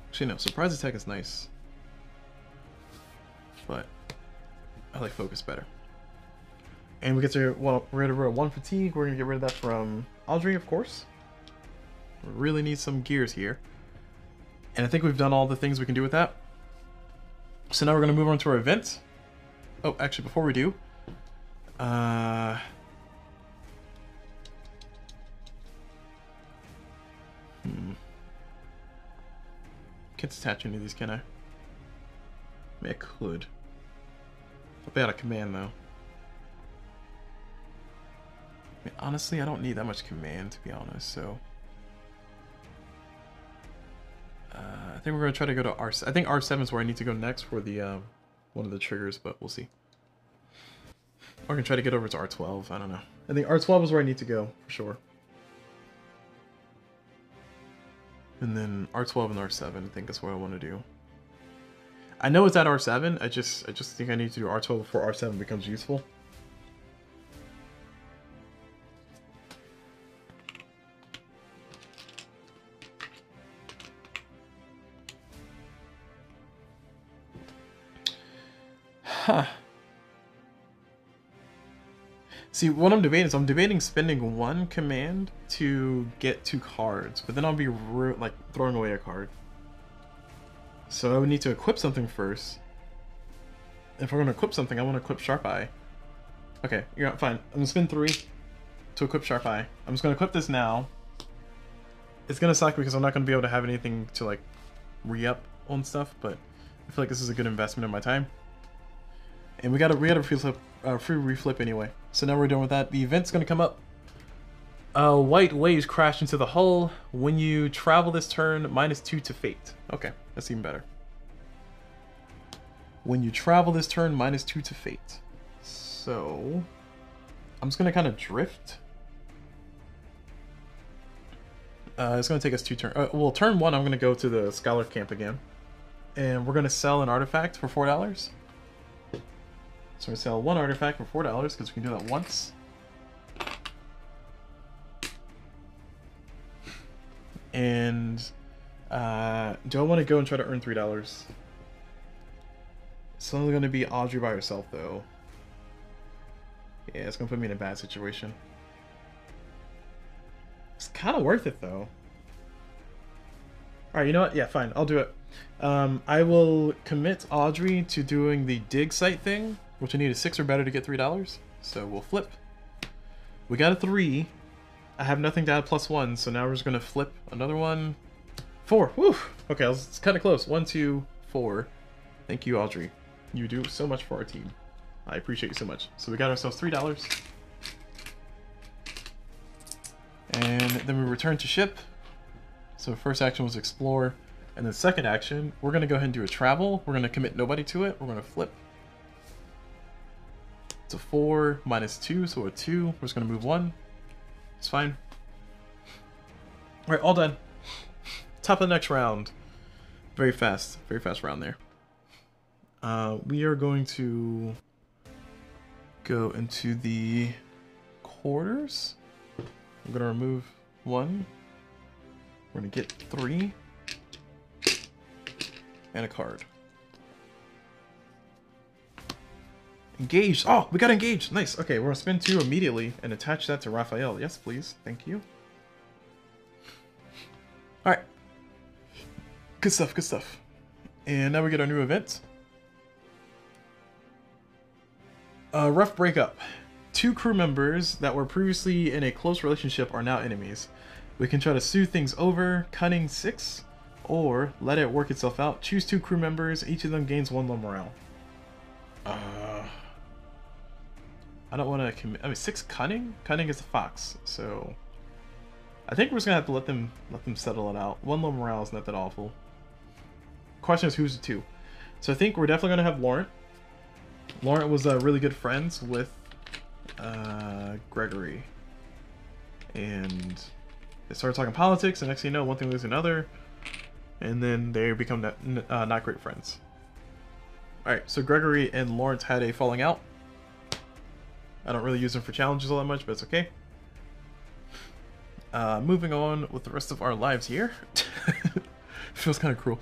Speaker 1: Actually, no. Surprise attack is nice. But I like focus better. And we get to, well, we're going to get rid of 1 fatigue. We're going to get rid of that from Audrey, of course. We really need some gears here. And I think we've done all the things we can do with that. So now we're going to move on to our event. Oh, actually, before we do, can't attach any of these, can I? Maybe I could. I'll be out of command, though. I mean, honestly, I don't need that much command, to be honest, so... I think we're gonna try to go to R. I think R7 is where I need to go next for the one of the triggers, but we'll see. Or I can try to get over to R12. I don't know. I think R12 is where I need to go for sure. And then R12 and R7, I think that's what I want to do. I know it's at R7. I just think I need to do R12 before R7 becomes useful. Huh. See, what I'm debating is I'm debating spending one command to get 2 cards, but then I'll be like throwing away a card. So I would need to equip something first. If we're going to equip something, I want to equip Sharp Eye. Okay, you're fine. I'm going to spend 3 to equip Sharp Eye. I'm just going to equip this now. It's going to suck because I'm not going to be able to have anything to like re-up on stuff, but I feel like this is a good investment of my time. And we got a free reflip anyway. So now we're done with that. The event's going to come up. White waves crash into the hull. When you travel this turn, -2 to fate. Okay, that's even better. When you travel this turn, -2 to fate. So I'm just going to kind of drift. It's going to take us 2 turns. Well, turn 1, I'm going to go to the Scholar Camp again. And we're going to sell an artifact for $4. So we sell 1 artifact for $4 because we can do that once. And do I want to go and try to earn $3? It's only going to be Audrey by herself though. Yeah, it's going to put me in a bad situation. It's kind of worth it though. Alright, you know what? Yeah, fine. I'll do it. I will commit Audrey to doing the dig site thing, which I need a 6 or better to get $3. So we'll flip. We got a 3. I have nothing to add +1, so now we're just going to flip another one. 4. Whew. Okay, it's kind of close. 1, 2, 4. Thank you, Audrey. You do so much for our team. I appreciate you so much. So we got ourselves $3. And then we return to ship. So first action was explore. And then second action, we're going to go ahead and do a travel. We're going to commit nobody to it. We're going to flip. It's a 4 -2, so a 2. We're just going to move 1. It's fine. Alright, all done. Top of the next round. Very fast round there. We are going to go into the quarters. I'm going to remove 1. We're going to get 3. And a card. Engaged. Oh, we got engaged. Nice. Okay, we're going to spend 2 immediately and attach that to Raphael. Yes, please. Thank you. Alright. Good stuff, good stuff. And now we get our new event. Rough breakup. 2 crew members that were previously in a close relationship are now enemies. We can try to smooth things over, cunning 6, or let it work itself out. Choose 2 crew members, each of them gains 1 low morale. I don't want to commit. I mean, 6 cunning? Cunning is a fox, so I think we're just gonna have to let them settle it out. 1 low morale is not that awful. Question is, who's the 2? So I think we're definitely gonna have Laurent. Laurent was really good friends with Gregory, and they started talking politics, and next thing you know, one thing leads to another, and then they become not great friends. Alright, so Gregory and Lawrence had a falling out. I don't really use them for challenges all that much, but it's okay. Moving on with the rest of our lives here. Feels kind of cruel.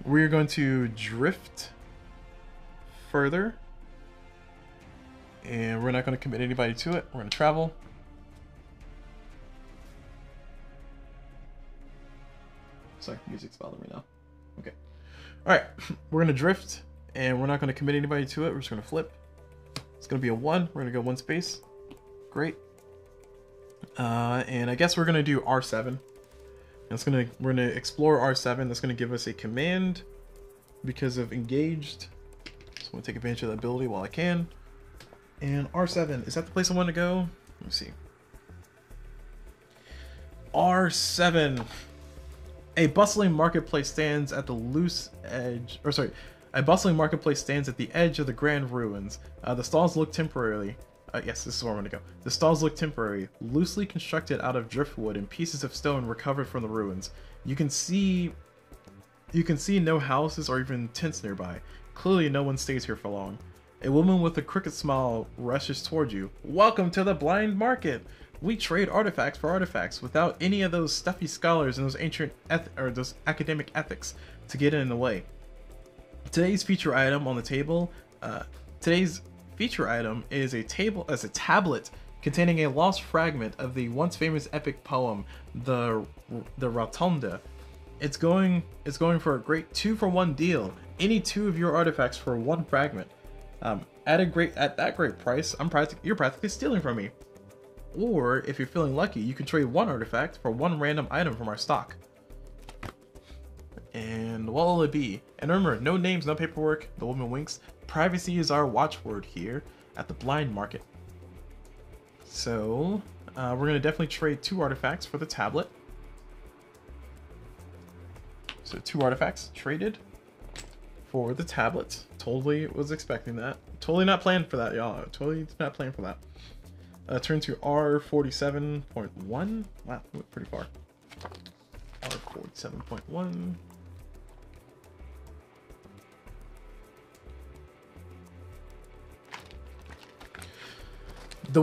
Speaker 1: We're going to drift further. And we're not going to commit anybody to it. We're going to travel. Sorry, music's bothering me now. Okay. Alright, we're going to drift, and we're not going to commit anybody to it. We're just going to flip. It's going to be a 1. We're going to go 1 space. Great. And I guess we're going to do R7. We're going to explore R7. That's going to give us a command because of engaged. So I'm going to take advantage of that ability while I can. And R7, is that the place I want to go? Let me see. R7. A bustling marketplace stands at the a bustling marketplace stands at the edge of the grand ruins. The stalls look temporary. Yes, this is where I'm gonna go. The stalls look temporary, loosely constructed out of driftwood and pieces of stone recovered from the ruins. You can see no houses or even tents nearby. Clearly, no one stays here for long. A woman with a crooked smile rushes toward you. Welcome to the blind market. We trade artifacts for artifacts without any of those stuffy scholars and those ancient those academic ethics to get in the way. Today's feature item on the table. Today's feature item is a tablet containing a lost fragment of the once famous epic poem, the Rotunda. It's going for a great 2-for-1 deal. Any 2 of your artifacts for 1 fragment. At that great price, you're practically stealing from me. Or if you're feeling lucky, you can trade 1 artifact for 1 random item from our stock. And what will it be? And remember, no names, no paperwork. The woman winks. Privacy is our watchword here at the blind market. So we're gonna definitely trade 2 artifacts for the tablet. So 2 artifacts traded for the tablet. Totally was expecting that. Totally not planned for that, y'all. Totally not planned for that. Turn to R47.1. Wow, we went pretty far. R47.1. The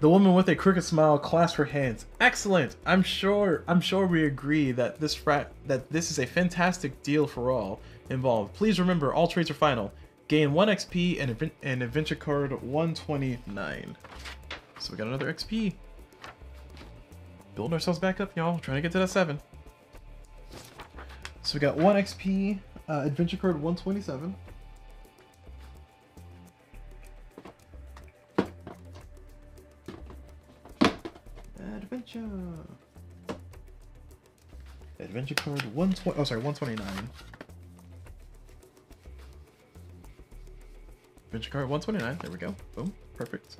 Speaker 1: woman with a crooked smile clasps her hands. Excellent. I'm sure we agree that this is a fantastic deal for all involved. Please remember, all trades are final. Gain 1 XP and adventure card 129. So we got another XP. Building ourselves back up, y'all. Trying to get to that 7. So we got 1 XP, adventure card 127. Adventure card 120. Oh, sorry, 129. Adventure card 129. There we go. Boom. Perfect.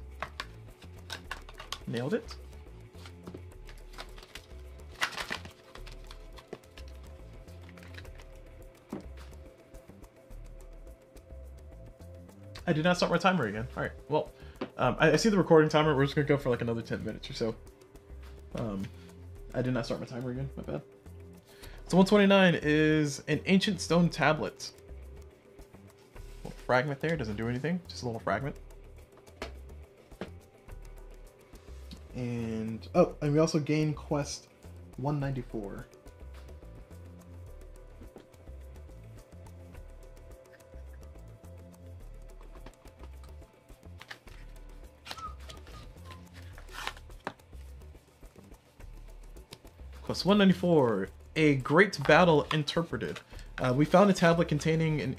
Speaker 1: Nailed it. I did not start my timer again. All right. Well, I see the recording timer. We're just gonna go for like another 10 minutes or so. I did not start my timer again. My bad. So 129 is an ancient stone tablet. A little fragment there. Doesn't do anything. Just a little fragment. And oh, and we also gain quest 194. Quest 194, a great battle interpreted. We found a tablet containing an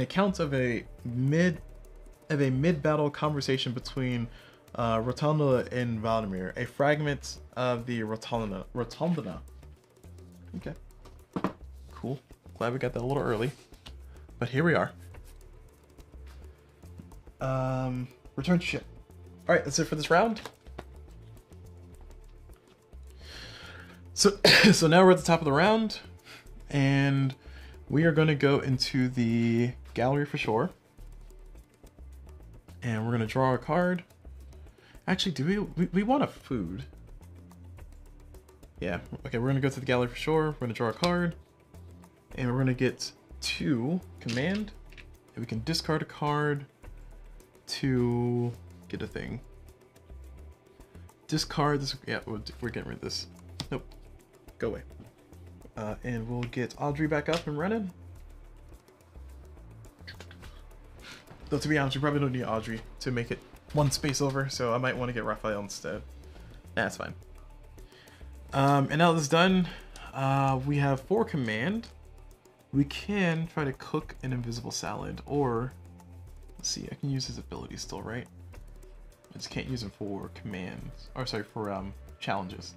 Speaker 1: account of a mid-battle conversation between Rotunda and Vladimir, a fragment of the Rotunda. Okay, cool. Glad we got that a little early, but here we are. Return to ship. All right, that's it for this round. So now we're at the top of the round, and we are going to go into the gallery for sure. And we're going to draw a card. Actually, do we want a food? Yeah, okay, we're going to go to the gallery for sure. We're going to draw a card, and we're going to get 2 command, and we can discard a card to get a thing. Discard this. Yeah, we're getting rid of this. Nope. Go away. And we'll get Audrey back up and running. Though to be honest, we probably don't need Audrey to make it 1 space over, so I might want to get Raphael instead. That's fine. And now this is done, we have 4 command. We can try to cook an invisible salad, or let's see, I can use his ability still, right? I just can't use him for commands, or sorry, for challenges.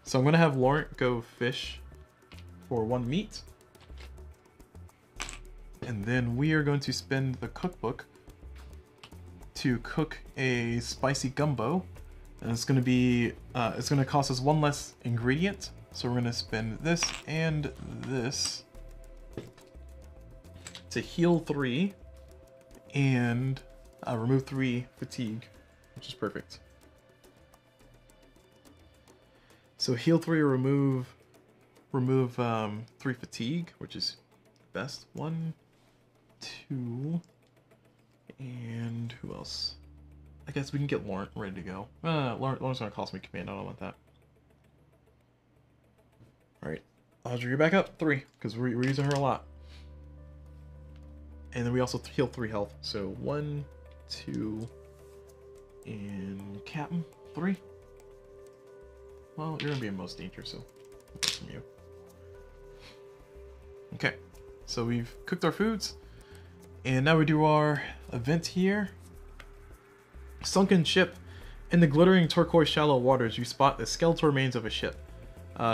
Speaker 1: So I'm gonna have Laurent go fish for 1 meat. And then we are going to spend the cookbook to cook a spicy gumbo. And it's gonna cost us one less ingredient. So we're gonna spend this and this to heal 3 and remove 3 fatigue, which is perfect. So heal 3 or remove 3 fatigue, which is best. 1, 2, and who else? I guess we can get Lauren ready to go. Lauren's gonna cost me command. I don't want that. All right, Audrey, you're back up 3 because we're using her a lot. And then we also heal 3 health. So 1, 2, and Captain 3. Well, you're gonna be in most danger, so we'll get from you. Okay, so we've cooked our foods, and now we do our event here. Sunken ship. In the glittering turquoise shallow waters, you spot the skeletal remains of a ship.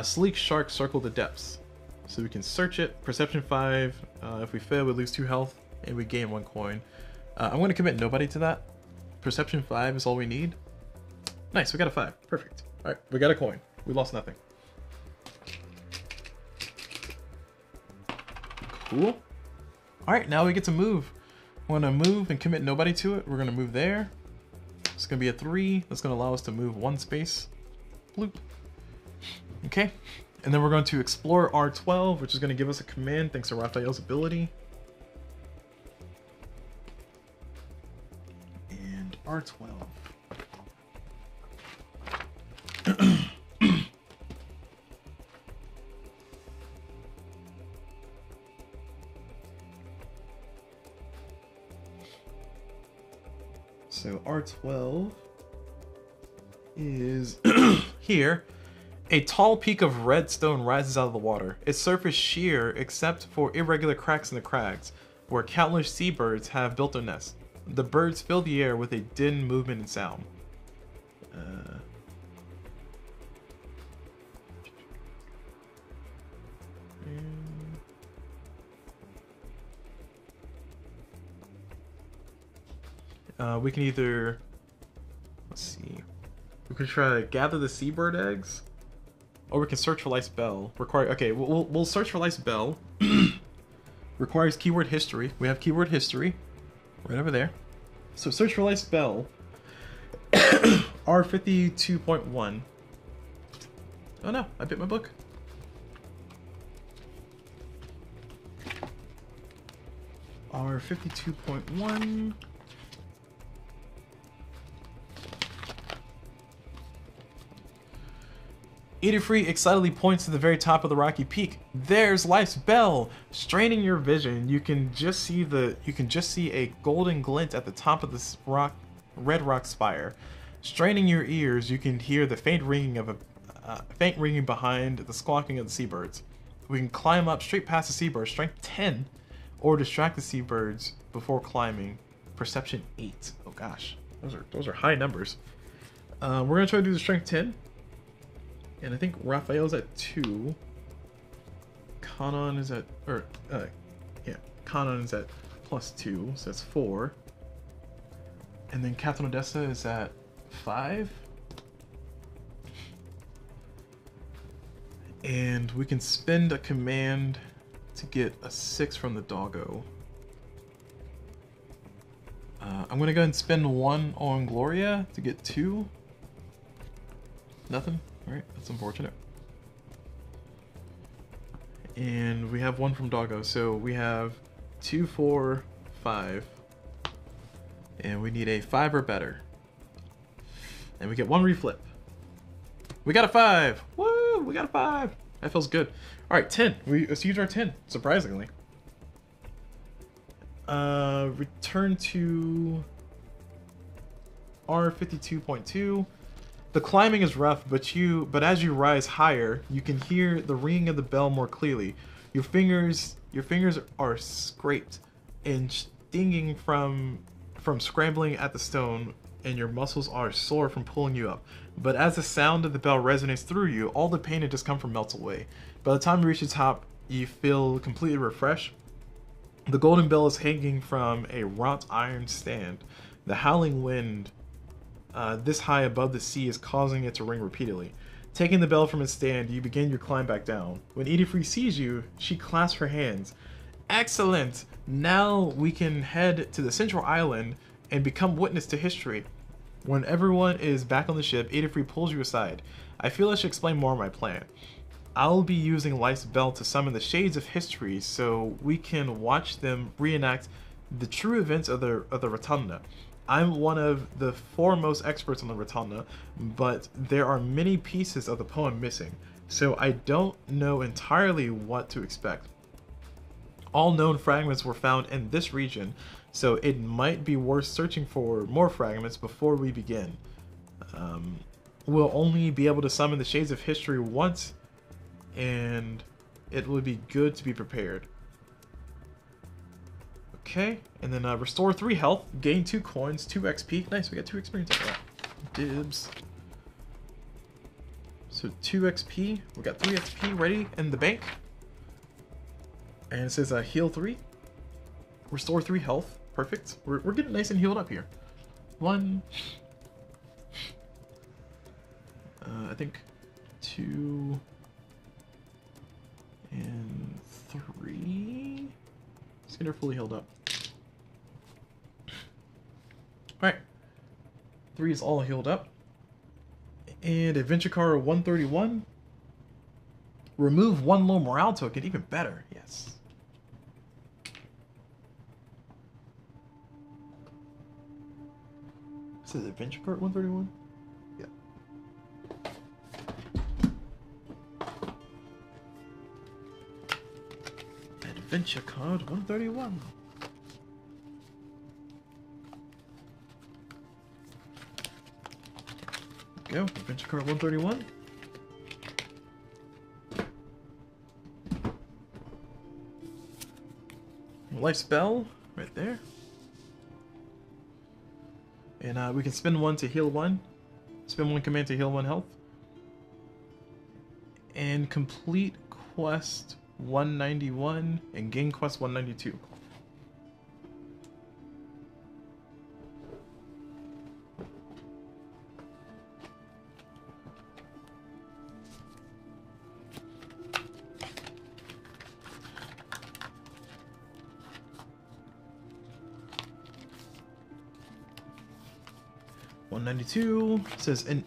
Speaker 1: Sleek sharks circle the depths, so we can search it. Perception 5. If we fail, we lose 2 health, and we gain 1 coin. I'm going to commit nobody to that. Perception 5 is all we need. Nice, we got a 5. Perfect. All right, we got a coin. We lost nothing. Cool. All right, now we get to move. We're going to move and commit nobody to it. We're going to move there. It's going to be a 3. That's going to allow us to move 1 space. Bloop. Okay. And then we're going to explore R12, which is going to give us a command thanks to Raphael's ability. And R12. So R12 is here. A tall peak of red stone rises out of the water. Its surface sheer except for irregular cracks in the crags, where countless seabirds have built their nests. The birds fill the air with a din, movement, and sound. We can either, let's see, we can try to gather the seabird eggs, or we can search for Life's Bell. Okay, we'll search for Life's Bell. Requires keyword history. We have keyword history right over there. So search for Life's Bell. R52.1. Oh no, I bit my book. R52.1. Adafree excitedly points to the very top of the rocky peak. There's Life's Bell. Straining your vision, you can just see a golden glint at the top of this red rock spire. Straining your ears, you can hear the faint ringing behind the squawking of the seabirds. We can climb up straight past the seabirds, strength 10, or distract the seabirds before climbing. Perception 8. Oh gosh, those are high numbers. We're gonna try to do the strength 10. And I think Raphael's at 2. Kanon is at, Kanon is at +2, so that's 4. And then Captain Odessa is at 5. And we can spend a command to get a 6 from the doggo. I'm gonna go ahead and spend 1 on Gloria to get 2. Nothing? Alright, that's unfortunate. And we have 1 from Doggo, so we have 2, 4, 5. And we need a 5 or better. And we get 1 reflip. We got a 5! Woo! We got a 5! That feels good. Alright, 10. We achieved our 10, surprisingly. Return to R52.2. The climbing is rough, but as you rise higher, you can hear the ringing of the bell more clearly. Your fingers are scraped and stinging from scrambling at the stone, and your muscles are sore from pulling you up. But as the sound of the bell resonates through you, all the pain and discomfort melts away. By the time you reach the top, you feel completely refreshed. The golden bell is hanging from a wrought iron stand. The howling wind this high above the sea is causing it to ring repeatedly. Taking the bell from its stand, you begin your climb back down. When Edifree sees you, she clasps her hands. Excellent! Now we can head to the central island and become witness to history. When everyone is back on the ship, Edifree pulls you aside. I feel I should explain more of my plan. I'll be using Life's Bell to summon the shades of history so we can watch them reenact the true events of the Rotunda. I'm one of the foremost experts on the Rotunda, but there are many pieces of the poem missing, so I don't know entirely what to expect. All known fragments were found in this region, so it might be worth searching for more fragments before we begin. We'll only be able to summon the shades of history once, and it would be good to be prepared. Okay, and then restore 3 health, gain 2 coins, 2 XP. Nice, we got 2 experience out of that. Dibs. So 2 XP, we got 3 XP ready in the bank. And it says heal 3. Restore 3 health. Perfect. We're getting nice and healed up here. 1. I think 2. And 3. Let's get her fully healed up. Alright. 3 is all healed up. And adventure card 131. Remove 1 low morale token, even better. Yes. This is adventure card 131? Yeah. Adventure card 131. Go, adventure card 131. Life spell right there. And we can spend 1 to heal 1. Spend 1 command to heal 1 health. And complete quest 191 and gain quest 192. Says in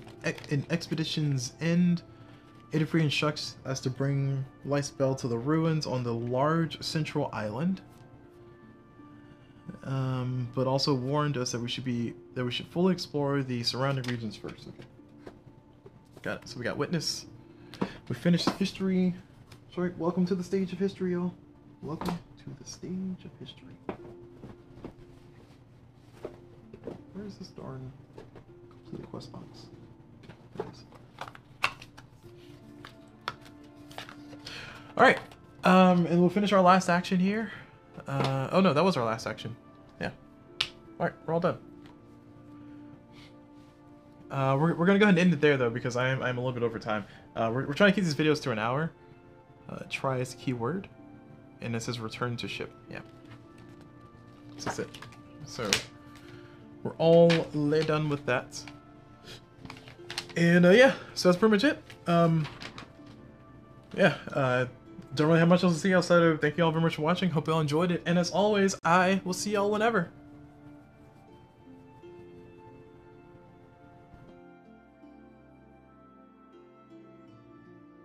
Speaker 1: expedition's end, Edifree instructs us to bring Life's Bell to the ruins on the large central island, but also warned us that we should fully explore the surrounding regions first. Okay, got it. So we got witness. We finished history. Sorry, welcome to the stage of history, y'all. Welcome to the stage of history. Where's this darn complete quest box? There it is. Alright, and we'll finish our last action here. Oh no, that was our last action. Yeah. Alright, we're all done. We're gonna go ahead and end it there though, because I'm a little bit over time. We're trying to keep these videos to an hour. Try is the keyword. And it says return to ship. Yeah. So that's it. So we're all done with that. And yeah, so that's pretty much it. Yeah, don't really have much else to see outside of thank you all very much for watching. Hope you all enjoyed it. And as always, I will see y'all whenever.